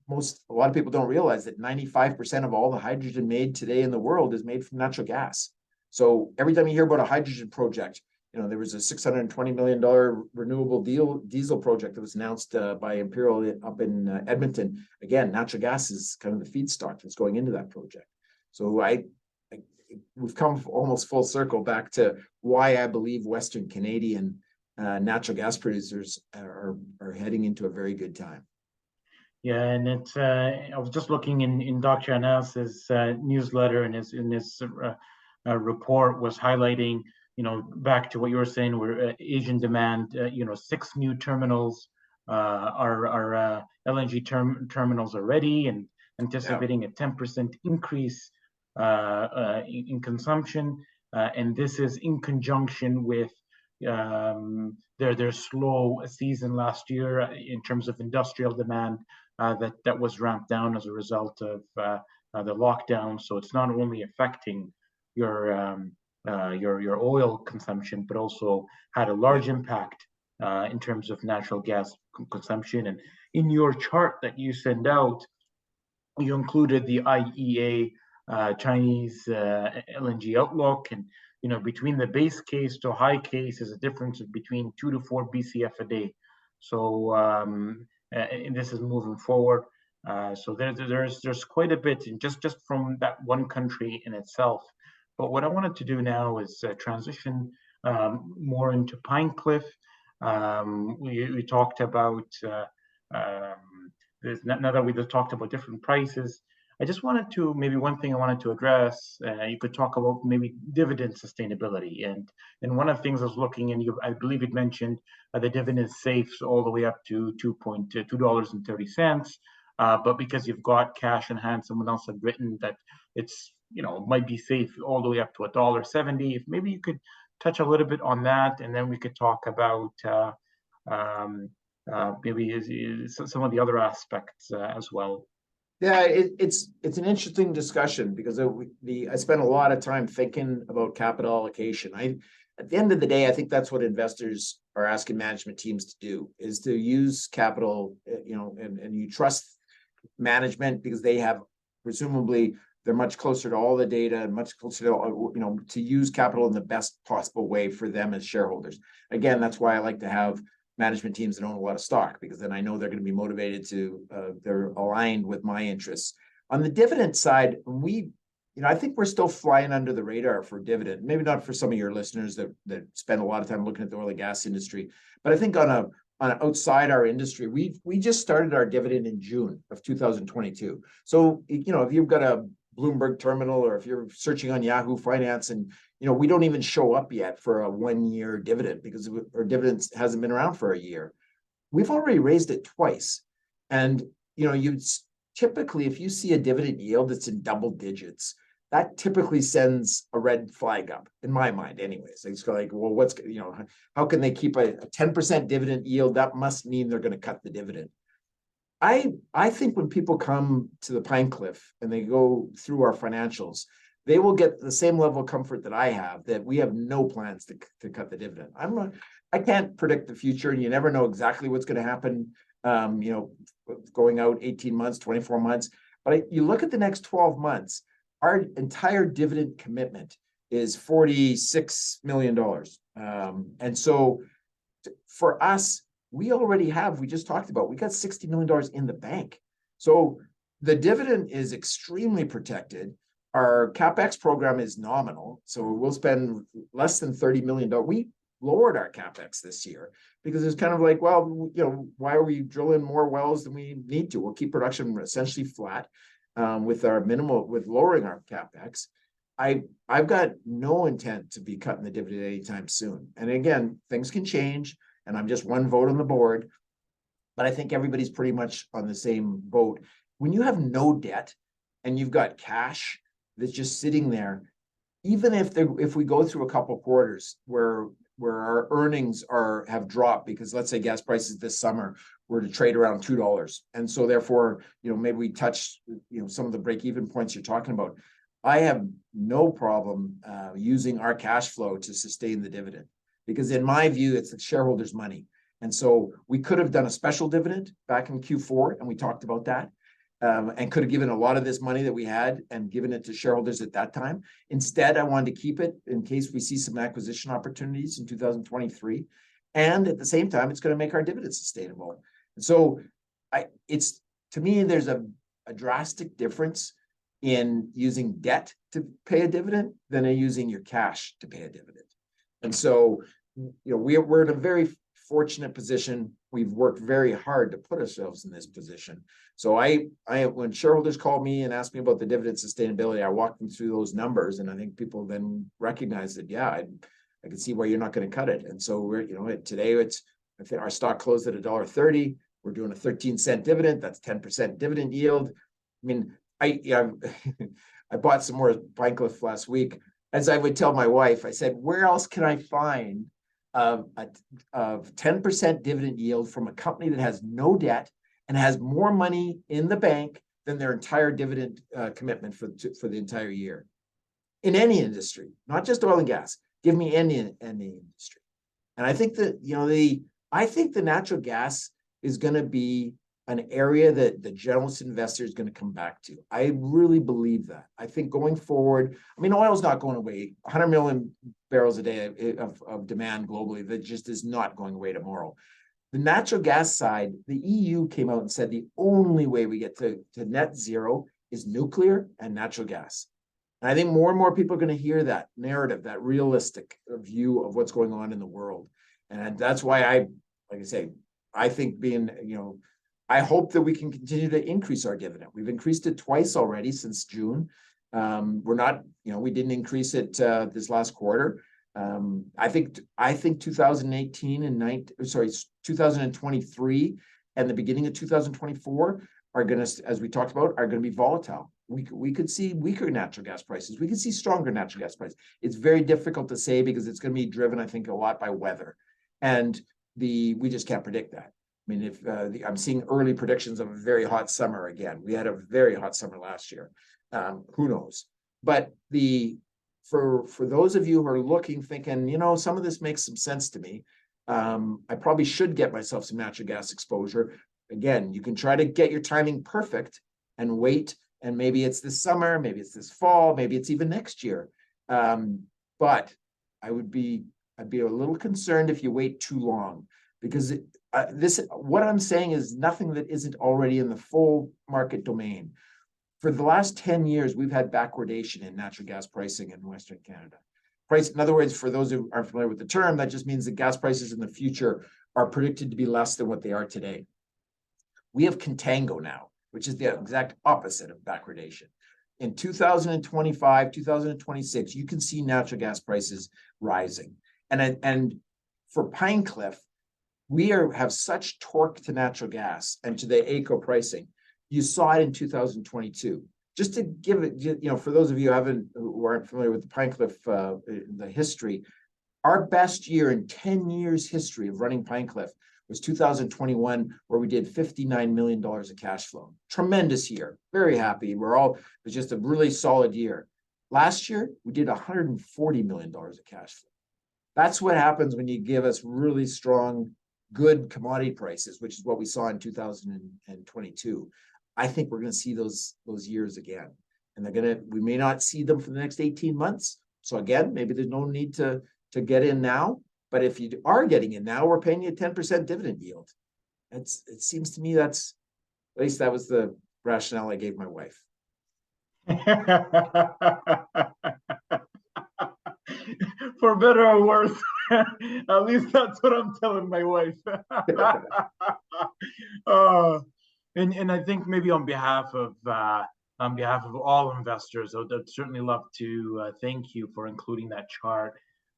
A lot of people don't realize that 95% of all the hydrogen made today in the world is made from natural gas. So every time you hear about a hydrogen project, there was a $620 million renewable diesel project that was announced by Imperial up in Edmonton. Again, natural gas is kind of the feedstock that's going into that project. So we've come almost full circle back to why I believe Western Canadian natural gas producers are heading into a very good time. Yeah, and it's I was just looking in Dr.Anas's newsletter, and in his report was highlighting, back to what you were saying, where Asian demand, 6 new terminals are LNG terminals already, and anticipating a 10% increase in consumption, and this is in conjunction with their slow season last year in terms of industrial demand that was ramped down as a result of the lockdown. So it's not only affecting your oil consumption, but also had a large impact in terms of natural gas consumption. And in your chart that you send out, you included the IEA Chinese LNG outlook, and between the base case to high case is a difference of between 2 to 4 BCF a day. So and this is moving forward. So there's quite a bit, and just from that one country in itself. But what I wanted to do now is transition more into PineCliff. We talked about now that we just talked about different prices. I just wanted to, maybe one thing I wanted to address, you could talk about maybe dividend sustainability. And one of the things I was looking in, I believe it mentioned the dividend is safe all the way up to $2.30. But because you've got cash in hand, someone else had written that it's, might be safe all the way up to $1.70. If maybe you could touch a little bit on that, and then we could talk about maybe some of the other aspects as well. Yeah, it's an interesting discussion because I spent a lot of time thinking about capital allocation. At the end of the day, I think that's what investors are asking management teams to do, is to use capital, and you trust management because they have, presumably, they're much closer to all the data and much closer to, to use capital in the best possible way for them as shareholders. Again, that's why I like to have management teams that own a lot of stock, because then I know they're going to be motivated they're aligned with my interests. On the dividend side, I think we're still flying under the radar for dividend. Maybe not for some of your listeners that spend a lot of time looking at the oil and gas industry, but I think on outside our industry, we just started our dividend in June of 2022. So, if you've got a Bloomberg terminal, or if you're searching on Yahoo Finance, and we don't even show up yet for a 1-year dividend because our dividends hasn't been around for a year. We've already raised it twice, and you typically, if you see a dividend yield that's in double digits, that typically sends a red flag up in my mind anyways. It's like, well, what's, you know, how can they keep a 10% dividend yield? That must mean they're going to cut the dividend. I think when people come to the PineCliff and they go through our financials, they will get the same level of comfort that I have, that we have no plans to cut the dividend. I can't predict the future, and you never know exactly what's going to happen, you know, going out 18 months, 24 months. But you look at the next 12 months, our entire dividend commitment is $46 million. And so for us, we already have, we just talked about, we got $60 million in the bank. So the dividend is extremely protected. Our CapEx program is nominal. So we'll spend less than $30 million. We lowered our CapEx this year because it's kind of like, well, you know, why are we drilling more wells than we need to? We'll keep production essentially flat with our minimal, with lowering our CapEx. I've got no intent to be cutting the dividend anytime soon. And again, things can change, and I'm just one vote on the board, but I think everybody's pretty much on the same boat. When you have no debt and you've got cash that's just sitting there, even if we go through a couple quarters where our earnings have dropped, because let's say gas prices this summer were to trade around $2, and so therefore, you know, maybe we touch, you know, some of the break-even points you're talking about. I have no problem using our cash flow to sustain the dividend, because in my view, it's the shareholders' money. And so we could have done a special dividend back in Q4, and we talked about that, and could have given a lot of this money that we had and given it to shareholders at that time. Instead, I wanted to keep it in case we see some acquisition opportunities in 2023. And at the same time, it's going to make our dividend sustainable. And so to me, there's a drastic difference in using debt to pay a dividend than in using your cash to pay a dividend. And so, you know, we're in a very fortunate position. We've worked very hard to put ourselves in this position. So when shareholders call me and ask me about the dividend sustainability, I walk them through those numbers, and I think people then recognize that, yeah, I can see why you're not going to cut it. And so we're, you know, today I think our stock closed at $1.30. We're doing a 13-cent dividend. That's 10% dividend yield. I mean, I bought some more PineCliff last week. As I would tell my wife, I said, where else can I find a 10% dividend yield from a company that has no debt and has more money in the bank than their entire dividend commitment for the entire year? In any industry, not just oil and gas. Give me any industry. And I think that, you know, I think the natural gas is going to be an area that the generalist investor is going to come back to. I really believe that. I think going forward, I mean, oil is not going away. 100 million barrels a day of demand globally, that just is not going away tomorrow. The natural gas side, the EU came out and said the only way we get to net zero is nuclear and natural gas. And I think more and more people are going to hear that narrative, that realistic view of what's going on in the world. And that's why like I say, I think I hope that we can continue to increase our dividend. We've increased it twice already since June. We didn't increase it this last quarter. I think 2018 and 2023 and the beginning of 2024 are going to, as we talked about, are going to be volatile. We could see weaker natural gas prices. We could see stronger natural gas prices. It's very difficult to say because it's going to be driven, I think, a lot by weather, and we just can't predict that. I mean, if I'm seeing early predictions of a very hot summer again. We had a very hot summer last year. Who knows? But for those of you who are looking, thinking, you know, some of this makes some sense to me. I probably should get myself some natural gas exposure. Again, you can try to get your timing perfect and wait, and maybe it's this summer, maybe it's this fall, maybe it's even next year. But I'd be a little concerned if you wait too long, because what I'm saying is nothing that isn't already in the full market domain. For the last 10 years, we've had backwardation in natural gas pricing in Western Canada. In other words, for those who aren't familiar with the term, that just means that gas prices in the future are predicted to be less than what they are today. We have Contango now, which is the exact opposite of backwardation. In 2025, 2026, you can see natural gas prices rising. And for PineCliff, we have such torque to natural gas and to the AECO pricing. You saw it in 2022. just to give it, for those of you who aren't familiar with the PineCliff, the history, our best year in 10 years history of running PineCliff was 2021, where we did $59 million of cash flow. Tremendous year. Very happy. It was just a really solid year. Last year, we did $140 million of cash flow. That's what happens when you give us really strong, good commodity prices, which is what we saw in 2022. I think we're going to see those years again. And we may not see them for the next 18 months. So again, maybe there's no need to get in now. But if you are getting in now, we're paying you a 10% dividend yield. It seems to me at least that was the rationale I gave my wife. For better or worse, at least that's what I'm telling my wife. And I think maybe on behalf of all investors, I'd certainly love to thank you for including that chart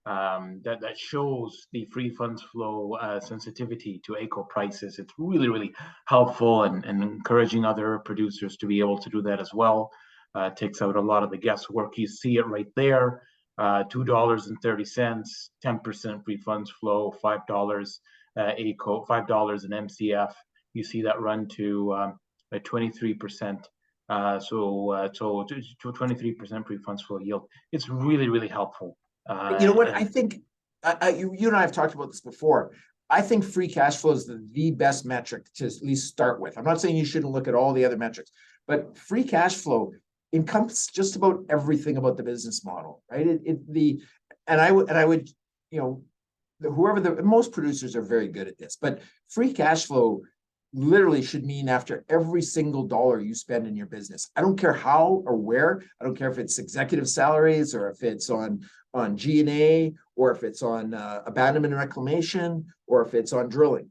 that shows the free funds flow sensitivity to AECO prices. It's really, really helpful and encouraging other producers to be able to do that as well. Takes out a lot of the guesswork. You see it right there. $2.30, 10% free funds flow, $5 AECO, $5 in MCF. You see that run to 23%. So 23% free funds flow yield. It's really, really helpful. You know what? I think you and I have talked about this before. I think free cash flow is the best metric to at least start with. I'm not saying you shouldn't look at all the other metrics, but free cash flow encompasses just about everything about the business model, right? Most producers are very good at this, but free cash flow literally should mean after every single dollar you spend in your business. I don't care how or where. I don't care if it's executive salaries or if it's on G&A or if it's on abandonment and reclamation or if it's on drilling.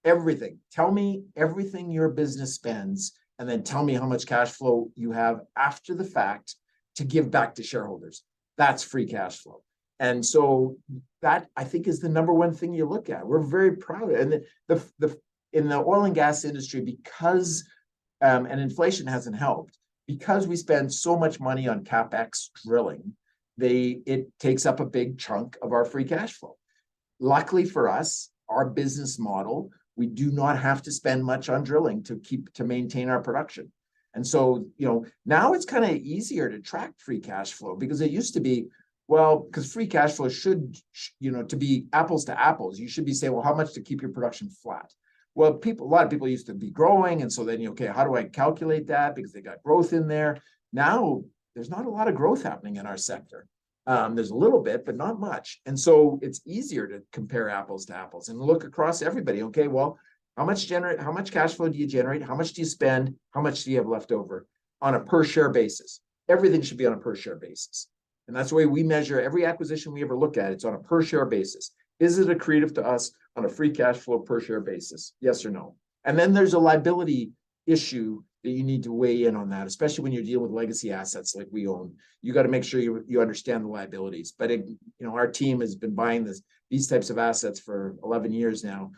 Everything. Tell me everything your business spends and then tell me how much cash flow you have after the fact to give back to shareholders. That's free cash flow. And so that, I think, is the number one thing you look at. We're very proud of it. And in the oil and gas industry, because, and inflation hasn't helped, because we spend so much money on CapEx drilling, it takes up a big chunk of our free cash flow. Luckily for us, our business model, we do not have to spend much on drilling to maintain our production. And so, now it's kind of easier to track free cash flow, because it used to be, because free cash flow should, to be apples to apples, you should be saying, well, how much to keep your production flat? Well, a lot of people used to be growing. And so then, how do I calculate that? Because they got growth in there. Now, there's not a lot of growth happening in our sector. There's a little bit, but not much. And so it's easier to compare apples to apples and look across everybody. Okay, well, how much cash flow do you generate? How much do you spend? How much do you have left over on a per share basis? Everything should be on a per share basis. And that's the way we measure every acquisition we ever look at. It's on a per share basis. Is it accretive to us on a free cash flow per share basis? Yes or no? And then there's a liability issue that you need to weigh in on that, especially when you're dealing with legacy assets like we own. You got to make sure you understand the liabilities. But our team has been buying these types of assets for 11 years now.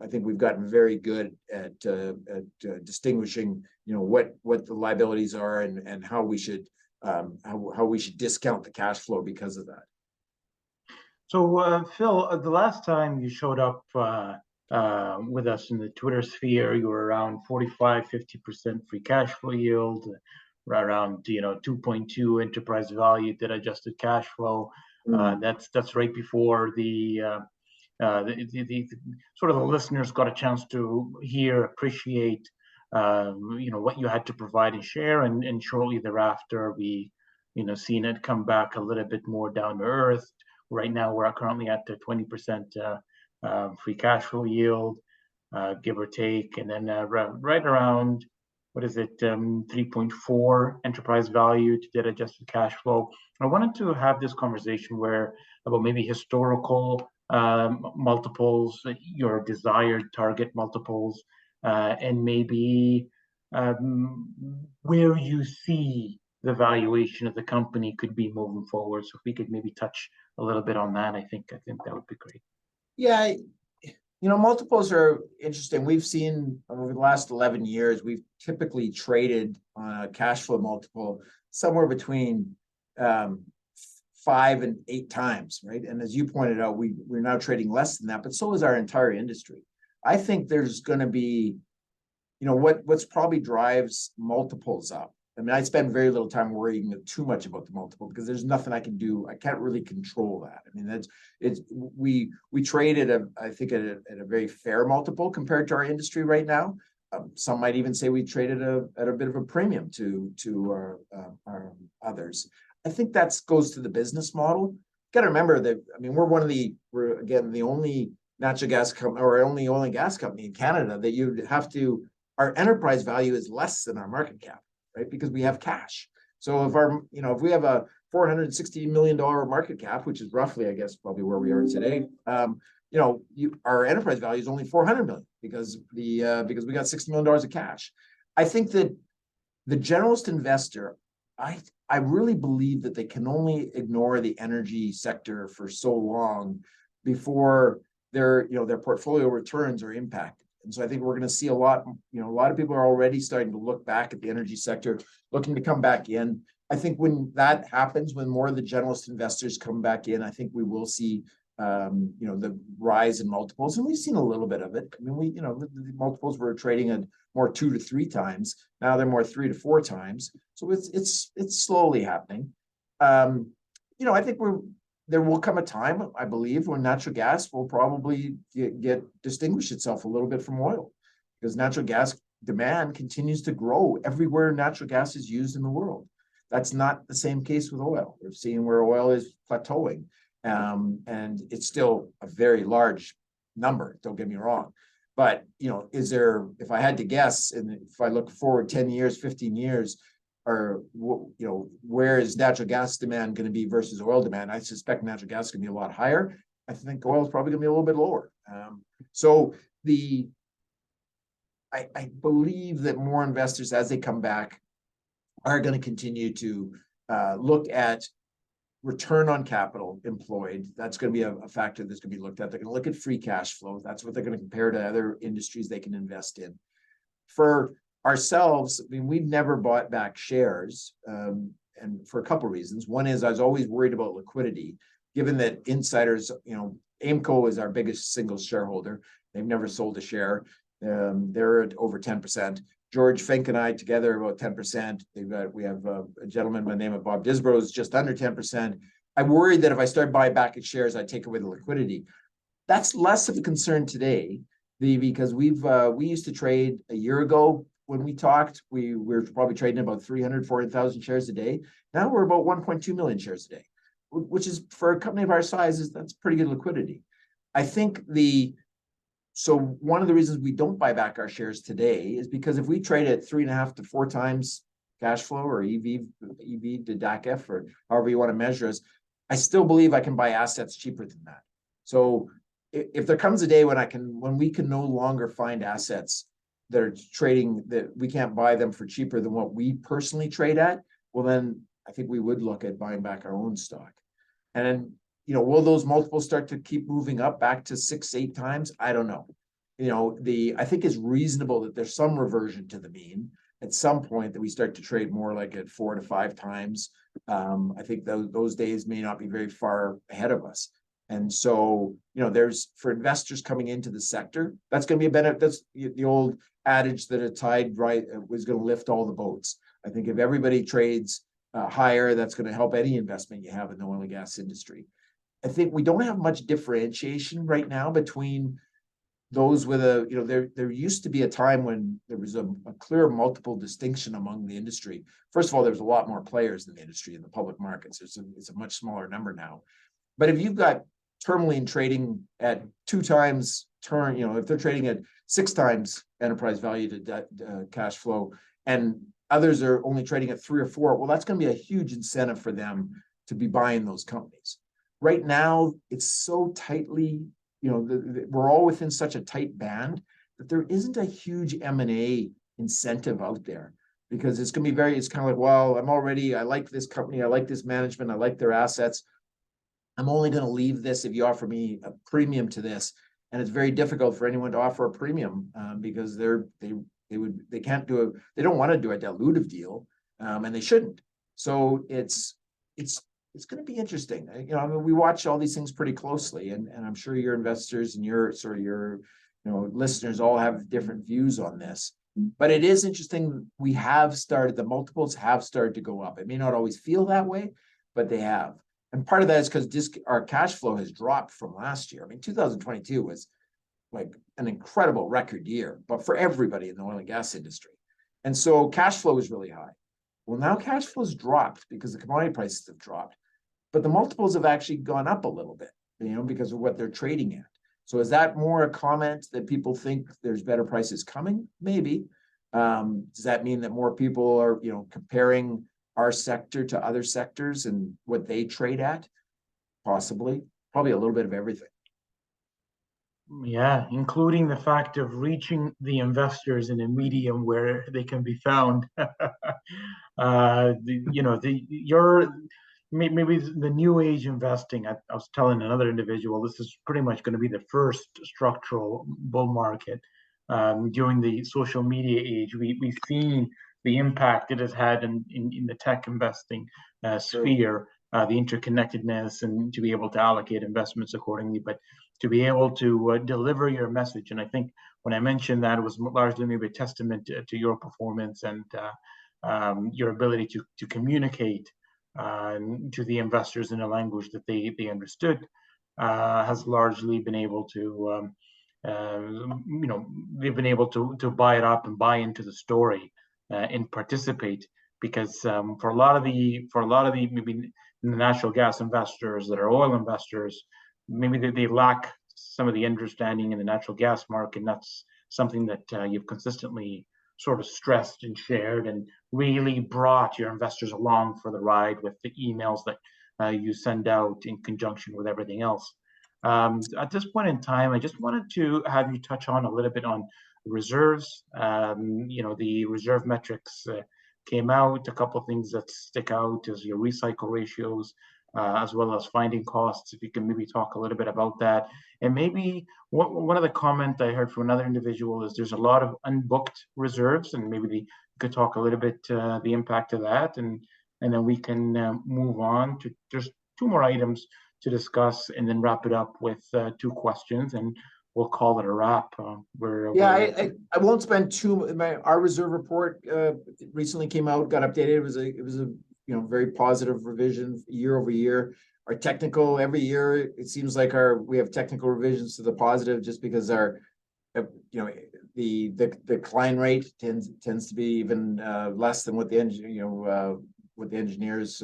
I think we've gotten very good at distinguishing, what the liabilities are and how we should discount the cash flow because of that. So, Phil, the last time you showed up with us in the Twitter sphere, you were around 45-50% free cash flow yield, around 2.2 enterprise value debt adjusted cash flow. That's right before the sort of the listeners got a chance to appreciate what you had to provide and share, and shortly thereafter we seen it come back a little bit more down to earth. Right now, we're currently at the 20% free cash flow yield, give or take, and then right around, 3.4 enterprise value to debt adjusted cash flow. I wanted to have this conversation about maybe historical multiples, your desired target multiples, and maybe where you see the valuation of the company could be moving forward. So if we could maybe touch a little bit on that, I think that would be great. Yeah, Multiples are interesting. We've seen over the last 11 years, we've typically traded on a cash flow multiple somewhere between 5 and 8 times, right? And as you pointed out, we're now trading less than that, but so is our entire industry. I think there's going to be, what's probably drives multiples up. I mean, I spend very little time worrying too much about the multiple because there's nothing I can do. I can't really control that. I mean, we trade at I think at a very fair multiple compared to our industry right now. Some might even say we trade at a bit of a premium to our others. I think that goes to the business model. Got to remember that, I mean, we're again the only natural gas company or only oil and gas company in Canada that you have to, our enterprise value is less than our market cap, right? Because we have cash. So if we have a $460 million market cap, which is roughly, I guess, probably where we are today, our enterprise value is only $400 million because we got $60 million of cash. I think that the generalist investor, I really believe that they can only ignore the energy sector for so long before their portfolio returns are impacted. And so I think we're going to see a lot of people are already starting to look back at the energy sector, looking to come back in. I think when that happens, when more of the generalist investors come back in, I think we will see the rise in multiples, and we've seen a little bit of it. I mean, the multiples were trading at more 2 to 3 times. Now they're more 3 to 4 times. So it's slowly happening. I think there will come a time, I believe, when natural gas will probably distinguish itself a little bit from oil, because natural gas demand continues to grow everywhere natural gas is used in the world. That's not the same case with oil. We're seeing where oil is plateauing. And it's still a very large number, don't get me wrong. But, if I had to guess, and if I look forward 10 years, 15 years, or, where is natural gas demand going to be versus oil demand? I suspect natural gas is going to be a lot higher. I think oil is probably going to be a little bit lower. I believe that more investors, as they come back, are going to continue to look at return on capital employed. That's going to be a factor that's going to be looked at. They're going to look at free cash flow. That's what they're going to compare to other industries they can invest in. For ourselves, I mean, we've never bought back shares, and for a couple of reasons. One is I was always worried about liquidity, given that insiders, AIMCO is our biggest single shareholder. They've never sold a share. They're at over 10%. George Fink and I together are about 10%. We have a gentleman by the name of Bob Disbrow is just under 10%. I worried that if I started buying back its shares, I'd take away the liquidity. That's less of a concern today, because we used to trade a year ago when we talked. We were probably trading about 400,000 shares a day. Now we're about 1.2 million shares a day, which is, for a company of our size, that's pretty good liquidity. I think so one of the reasons we don't buy back our shares today is because if we trade at 3.5 to 4 times cash flow or EV to DACF, or however you want to measure us, I still believe I can buy assets cheaper than that. So if there comes a day when we can no longer find assets that are trading, that we can't buy them for cheaper than what we personally trade at, well, then I think we would look at buying back our own stock. And will those multiples start to keep moving up back to 6, 8 times? I don't know. I think it's reasonable that there's some reversion to the mean at some point, that we start to trade more like at 4 to 5 times. I think those days may not be very far ahead of us. And so, there's, for investors coming into the sector, that's going to be a benefit. That's the old adage that a tide was going to lift all the boats. I think if everybody trades higher, that's going to help any investment you have in the oil and gas industry. I think we don't have much differentiation right now between those with there used to be a time when there was a clear multiple distinction among the industry. First of all, there's a lot more players in the industry in the public markets. It's a much smaller number now. But if you've got Tourmaline trading at 2 times if they're trading at 6 times enterprise value to cash flow, and others are only trading at 3 or 4, well, that's going to be a huge incentive for them to be buying those companies. Right now, it's so tightly, we're all within such a tight band that there isn't a huge M&A incentive out there, because it's going to be it's kind of like, well, I like this company, I like this management, I like their assets. I'm only going to leave this if you offer me a premium to this. and it's very difficult for anyone to offer a premium because they can't do they don't want to do a dilutive deal, and they shouldn't. So it's going to be interesting. You know, I mean, we watch all these things pretty closely, and I'm sure your investors and your listeners all have different views on this. But it is interesting. The multiples have started to go up. It may not always feel that way, but they have. And part of that is because our cash flow has dropped from last year. I mean, 2022 was like an incredible record year, but for everybody in the oil and gas industry. And so cash flow is really high. Well, now cash flow has dropped because the commodity prices have dropped, but the multiples have actually gone up a little bit, you know, because of what they're trading at. So is that more a comment that people think there's better prices coming? Maybe. Does that mean that more people are, you know, comparing our sector to other sectors and what they trade at? Possibly. Probably a little bit of everything. Yeah, including the fact of reaching the investors in a medium where they can be found. Maybe the new age investing. I was telling another individual, this is pretty much going to be the first structural bull market. During the social media age, we've seen the impact it has had in the tech investing sphere, the interconnectedness, and to be able to allocate investments accordingly, but to be able to deliver your message. And I think when I mentioned that, it was largely maybe a testament to your performance and your ability to communicate to the investors in a language that they understood, has largely been able to, they've been able to buy it up and buy into the story and participate. Because for a lot of the maybe the natural gas investors that are oil investors, maybe they lack some of the understanding in the natural gas market. And that's something that you've consistently sort of stressed and shared, and really brought your investors along for the ride with the emails that you send out in conjunction with everything else. At this point in time, I just wanted to have you touch on a little bit on reserves. The reserve metrics came out. A couple of things that stick out is your recycle ratios, as well as finding costs. If you can maybe talk a little bit about that. And maybe one of the comments I heard from another individual is there's a lot of unbooked reserves, and maybe you could talk a little bit the impact of that, and then we can move on to just two more items to discuss, and then wrap it up with two questions, and we'll call it a wrap. I won't spend our reserve report recently came out, got updated. It was a very positive revision year over year. Our technical, every year it seems like we have technical revisions to the positive, just because our the decline rate tends to be even less than what the engineers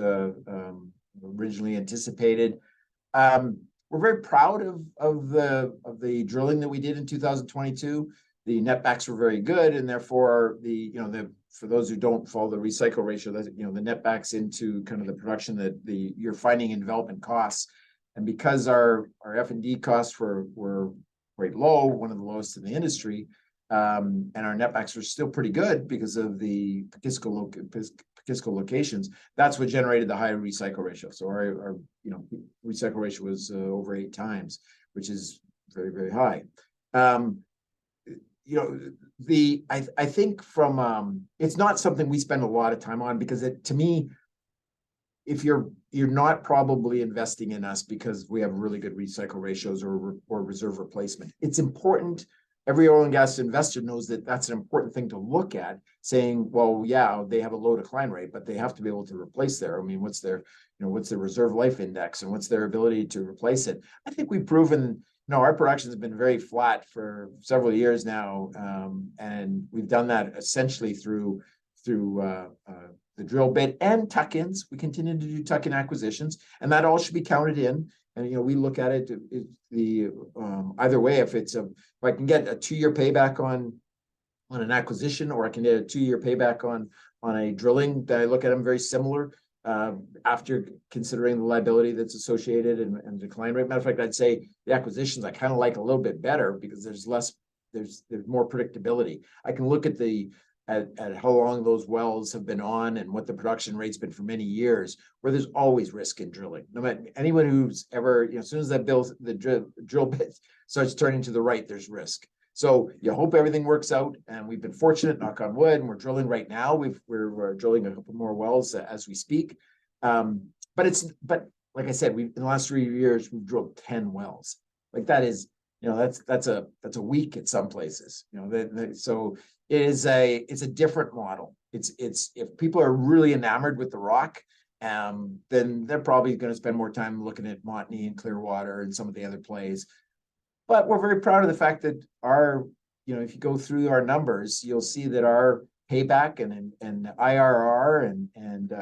originally anticipated. We're very proud of the drilling that we did in 2022. The netbacks were very good, and therefore for those who don't follow the recycle ratio, that the netbacks into kind of the production that you're finding in development costs, and because our F&D costs were quite low, one of the lowest in the industry, and our netbacks were still pretty good because of the Pessimism locations. That's what generated the higher recycle ratio. So our recycle ratio was over 8 times, which is very, very high. I think it's not something we spend a lot of time on, because to me, if you're not probably investing in us because we have really good recycle ratios or reserve replacement. It's important. Every oil and gas investor knows that that's an important thing to look at, saying, well, yeah, they have a low decline rate, but they have to be able to replace I mean, what's their reserve life index, and what's their ability to replace it? I think we've proven, our production has been very flat for several years now. And we've done that essentially through the drill bit and tuck-ins. We continue to do tuck-in acquisitions, and that all should be counted in. And we look at it either way. If I can get a 2-year payback on an acquisition, or I can get a 2-year payback on a drilling, that I look at them very similar after considering the liability that's associated and decline rate. Matter of fact, I'd say the acquisitions I kind of like a little bit better, because there's more predictability. I can look at at how long those wells have been on and what the production rate's been for many years, where there's always risk in drilling. No matter anyone who's ever, as soon as that the drill bit starts turning to the right, there's risk. So you hope everything works out, and we've been fortunate, knock on wood, and we're drilling right now. We're drilling a couple more wells as we speak. But like I said, in the last 3 years we've drilled 10 wells. Like that is, that's a week at some places. So it's a different model. It's if people are really enamored with the rock, then they're probably going to spend more time looking at Montney and Clearwater and some of the other plays. But we're very proud of the fact that if you go through our numbers, you'll see that our payback and IRR and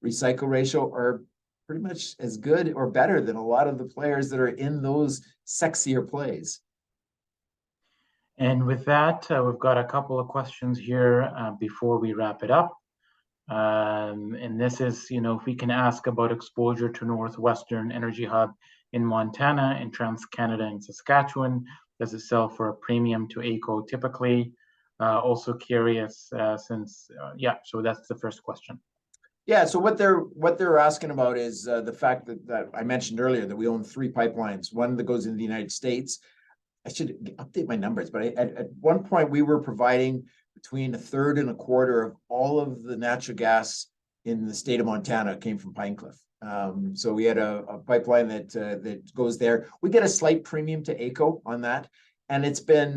recycle ratio are pretty much as good or better than a lot of the players that are in those sexier plays. And with that, we've got a couple of questions here before we wrap it up. And this is, if we can ask about exposure to Northwestern Energy Hub in Montana and TransCanada in Saskatchewan. Does it sell for a premium to AECO typically? Also curious so that's the first question. Yeah, so what they're asking about is the fact that I mentioned earlier that we own 3 pipelines, one that goes into the United States. I should update my numbers, but at one point we were providing between 1/3 and 1/4 of all of the natural gas in the state of Montana came from PineCliff. So we had a pipeline that goes there. We get a slight premium to AECO on that, and it's been,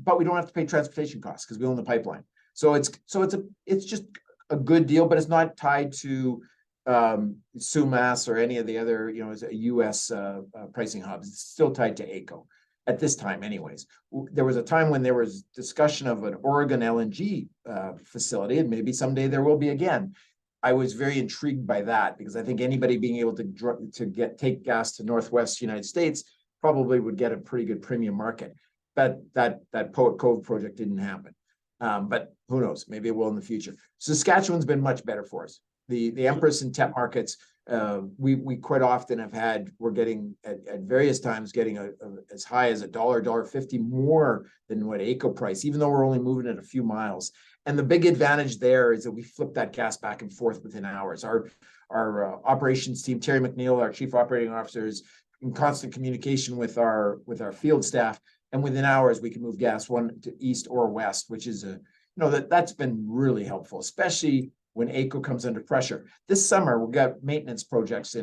but we don't have to pay transportation costs because we own the pipeline. So it's just a good deal, but it's not tied to SUMAS or any of the other, U.S. Pricing hubs. It's still tied to AECO at this time, anyways. There was a time when there was discussion of an Oregon LNG facility, and maybe someday there will be again. I was very intrigued by that because I think anybody being able to take gas to Northwest United States probably would get a pretty good premium market. But that Poet Cove project didn't happen. But who knows? Maybe it will in the future. Saskatchewan's been much better for us. The Empress and TEP markets, we quite often we're getting at various times getting as high as $1, $1.50 more than what AECO price, even though we're only moving it a few miles. And the big advantage there is that we flip that gas back and forth within hours. Our operations team, Terry McNeil, our chief operating officer, is in constant communication with our field staff, and within hours we can move gas one to east or west, which is that's been really helpful, especially when AECO comes under pressure. This summer, we've got maintenance projects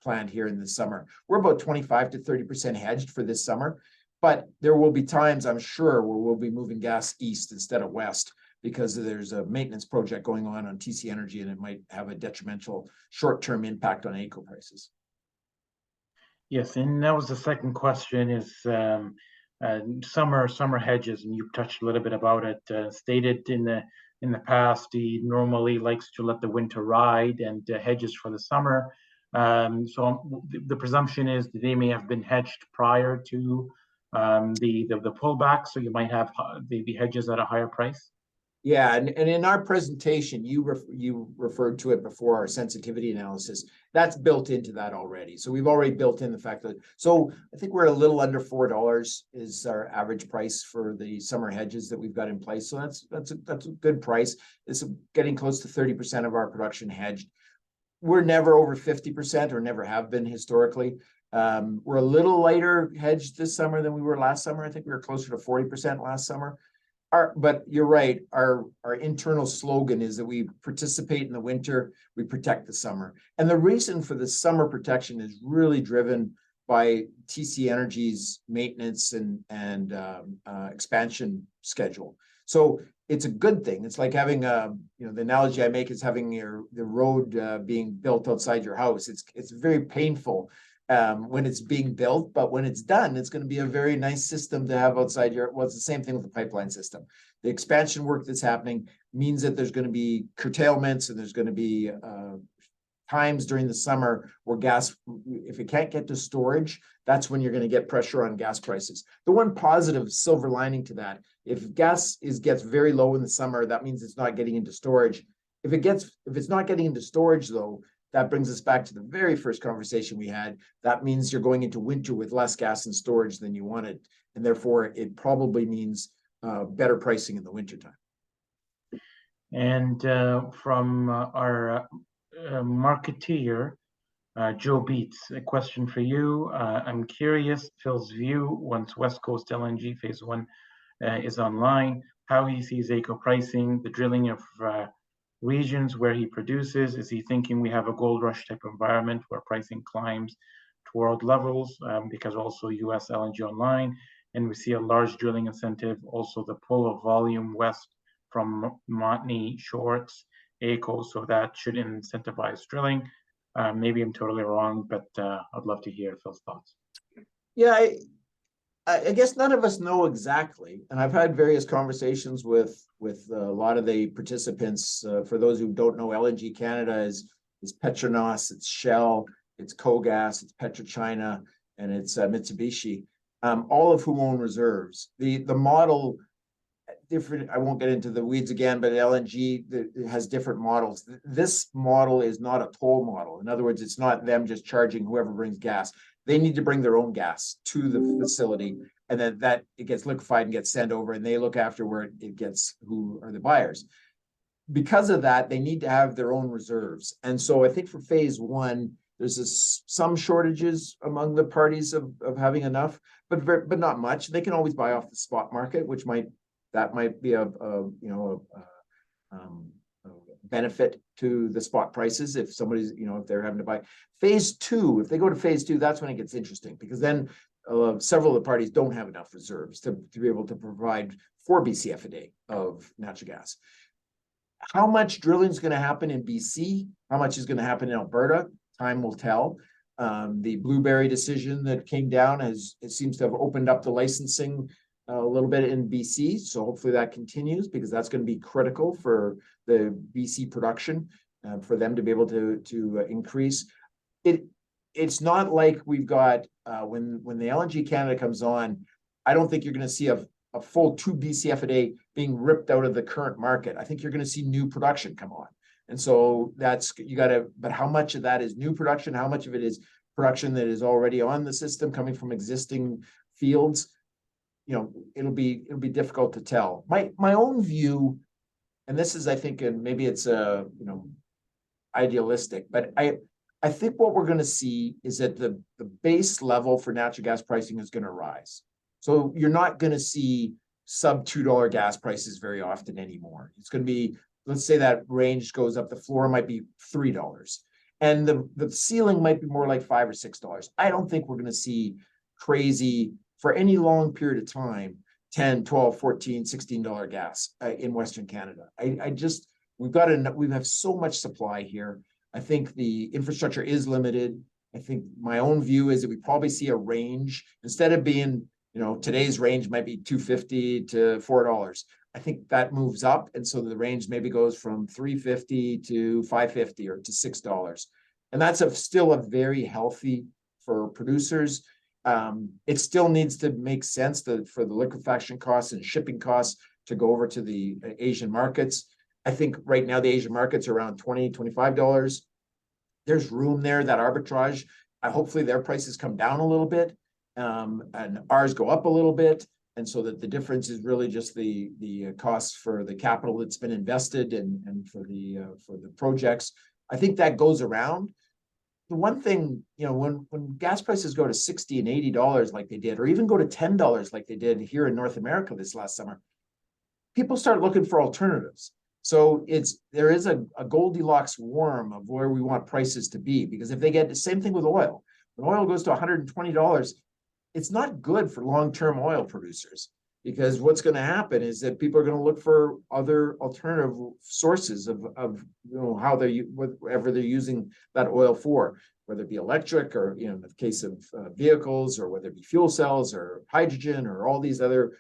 planned here in the summer. We're about 25 to 30% hedged for this summer, but there will be times, I'm sure, where we'll be moving gas east instead of west because there's a maintenance project going on TC Energy, and it might have a detrimental short-term impact on AECO prices. Yes, and that was the second question is summer hedges, and you've touched a little bit about it. Stated in the past, he normally likes to let the winter ride and hedges for the summer. So the presumption is that they may have been hedged prior to the pullback, so you might have the hedges at a higher price. Yeah, and in our presentation, you referred to it before, our sensitivity analysis. That's built into that already. So we've already built in the fact that, so I think we're a little under $4 is our average price for the summer hedges that we've got in place. So that's a good price. It's getting close to 30% of our production hedged. We're never over 50% or never have been historically. We're a little lighter hedged this summer than we were last summer. I think we were closer to 40% last summer. But you're right, our internal slogan is that we participate in the winter, we protect the summer. And the reason for the summer protection is really driven by TC Energy's maintenance and expansion schedule. So it's a good thing. It's like having the analogy I make is having the road being built outside your house. It's very painful when it's being built, but when it's done, it's going to be a very nice system to have outside it's the same thing with the pipeline system. The expansion work that's happening means that there's going to be curtailments, and there's going to be times during the summer where gas, if it can't get to storage, that's when you're going to get pressure on gas prices. The one positive silver lining to that, if gas gets very low in the summer, that means it's not getting into storage. If it's not getting into storage though, that brings us back to the very first conversation we had. That means you're going into winter with less gas in storage than you wanted. And therefore, it probably means better pricing in the wintertime. And from our marketeer, Joe Beats, a question for you. I'm curious, Phil's view once West Coast LNG Phase 1 is online, how he sees AECO pricing, the drilling of regions where he produces. Is he thinking we have a gold rush type environment where pricing climbs to world levels because also US LNG online, and we see a large drilling incentive, also the pull of volume west from Montney shorts, AECO, so that should incentivize drilling. Maybe I'm totally wrong, but I'd love to hear Phil's thoughts. Yeah, I guess none of us know exactly, and I've had various conversations with a lot of the participants. For those who don't know, LNG Canada is Petronas, it's Shell, it's Kogas, it's PetroChina, and it's Mitsubishi, all of whom own reserves. The model different. I won't get into the weeds again, but LNG has different models. This model is not a toll model. In other words, it's not them just charging whoever brings gas. They need to bring their own gas to the facility, and then that it gets liquefied and gets sent over, and they look after where it gets, who are the buyers. Because of that, they need to have their own reserves. And so I think for phase one, there's some shortages among the parties of having enough, but not much. They can always buy off the spot market, which might be a benefit to the spot prices if somebody's, if they're having to buy. Phase two, if they go to phase two, that's when it gets interesting, because then several of the parties don't have enough reserves to be able to provide 4 BCF a day of natural gas. How much drilling is going to happen in BC? How much is going to happen in Alberta? Time will tell. The Blueberry decision that came down it seems to have opened up the licensing a little bit in BC. So hopefully that continues, because that's going to be critical for the BC production, for them to be able to increase. It's not like we've got, when the LNG Canada comes on, I don't think you're going to see a full 2 BCF a day being ripped out of the current market. I think you're going to see new production come on. And so but how much of that is new production? How much of it is production that is already on the system coming from existing fields? It'll be difficult to tell. My own view, and this is, I think, and maybe it's idealistic, but I think what we're going to see is that the base level for natural gas pricing is going to rise. So you're not going to see sub $2 gas prices very often anymore. It's going to be, let's say that range goes up, the floor might be $3. And the ceiling might be more like $5 or $6. I don't think we're going to see crazy, for any long period of time, $10, $12, $14, $16 gas in Western Canada. We have so much supply here. I think the infrastructure is limited. I think my own view is that we probably see a range, instead of being, today's range might be $2.50 to $4. I think that moves up. And so the range maybe goes from $3.50 to $5.50 or to $6. And that's still a very healthy for producers. It still needs to make sense for the liquefaction costs and shipping costs to go over to the Asian markets. I think right now the Asian markets are around $20, $25. There's room there, that arbitrage. Hopefully their prices come down a little bit, and ours go up a little bit. And so that the difference is really just the costs for the capital that's been invested and for the projects. I think that goes around. The one thing, when gas prices go to $60 and $80 like they did, or even go to $10 like they did here in North America this last summer, people start looking for alternatives. So there is a Goldilocks worm of where we want prices to be, because if they get the same thing with oil, when oil goes to $120, it's not good for long-term oil producers, because what's going to happen is that people are going to look for other alternative sources of how whatever they're using that oil for, whether it be electric or, in the case of vehicles, or whether it be fuel cells or hydrogen or all these other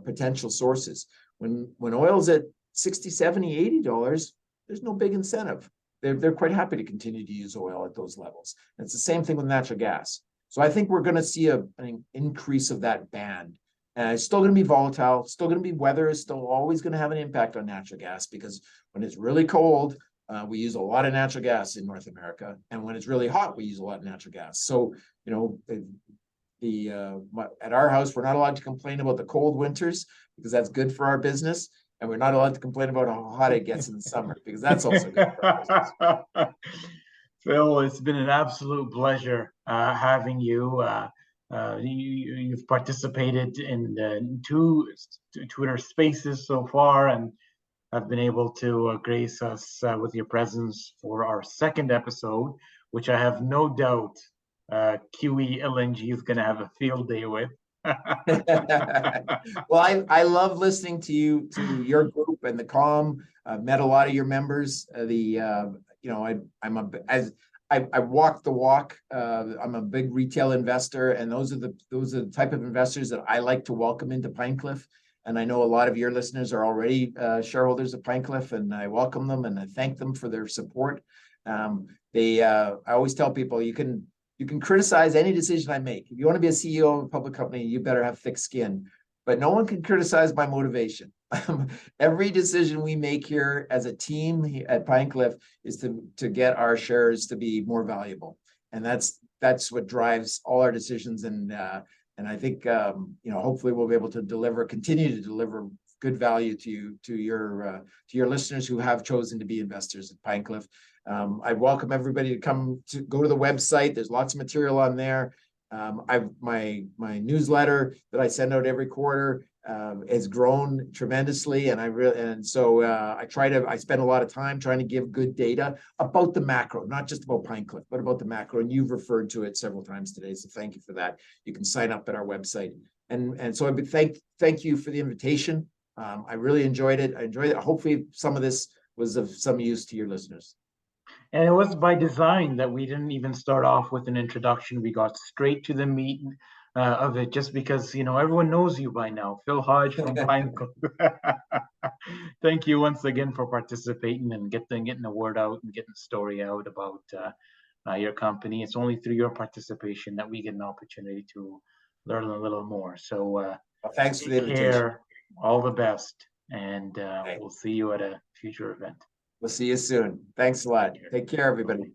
potential sources. When oil's at $60, $70, $80, there's no big incentive. They're quite happy to continue to use oil at those levels. And it's the same thing with natural gas. So I think we're going to see an increase of that band. And it's still going to be volatile. Still going to be, weather is still always going to have an impact on natural gas, because when it's really cold, we use a lot of natural gas in North America. And when it's really hot, we use a lot of natural gas. So, at our house, we're not allowed to complain about the cold winters, because that's good for our business. And we're not allowed to complain about how hot it gets in the summer, because that's also good for our business. Phil, it's been an absolute pleasure having you. You've participated in two Twitter spaces so far, and have been able to grace us with your presence for our second episode, which I have no doubt QE LNG is going to have a field day with. Well, I love listening to you, to your group and the COM. I've met a lot of your members. I walk the walk. I'm a big retail investor, and those are the type of investors that I like to welcome into PineCliff. And I know a lot of your listeners are already shareholders of PineCliff, and I welcome them and I thank them for their support. I always tell people you can criticize any decision I make. If you want to be a CEO of a public company, you better have thick skin. But no one can criticize my motivation. Every decision we make here as a team at PineCliff is to get our shares to be more valuable, and that's what drives all our decisions. And I think hopefully we'll be able to continue to deliver good value to your listeners who have chosen to be investors at PineCliff. I welcome everybody to go to the website. There's lots of material on there. My newsletter that I send out every quarter has grown tremendously, and I spend a lot of time trying to give good data about the macro, not just about PineCliff, but about the macro. And you've referred to it several times today, so thank you for that. You can sign up at our website, and so thank you for the invitation. I really enjoyed it. Hopefully, some of this was of some use to your listeners. And it was by design that we didn't even start off with an introduction. We got straight to the meat of it, just because, everyone knows you by now. Phil Hodge from PineCliff. Thank you once again for participating and getting the word out and getting the story out about your company. It's only through your participation that we get an opportunity to learn a little more. So thanks for the invitation. All the best. And we'll see you at a future event. We'll see you soon. Thanks a lot. Take care, everybody.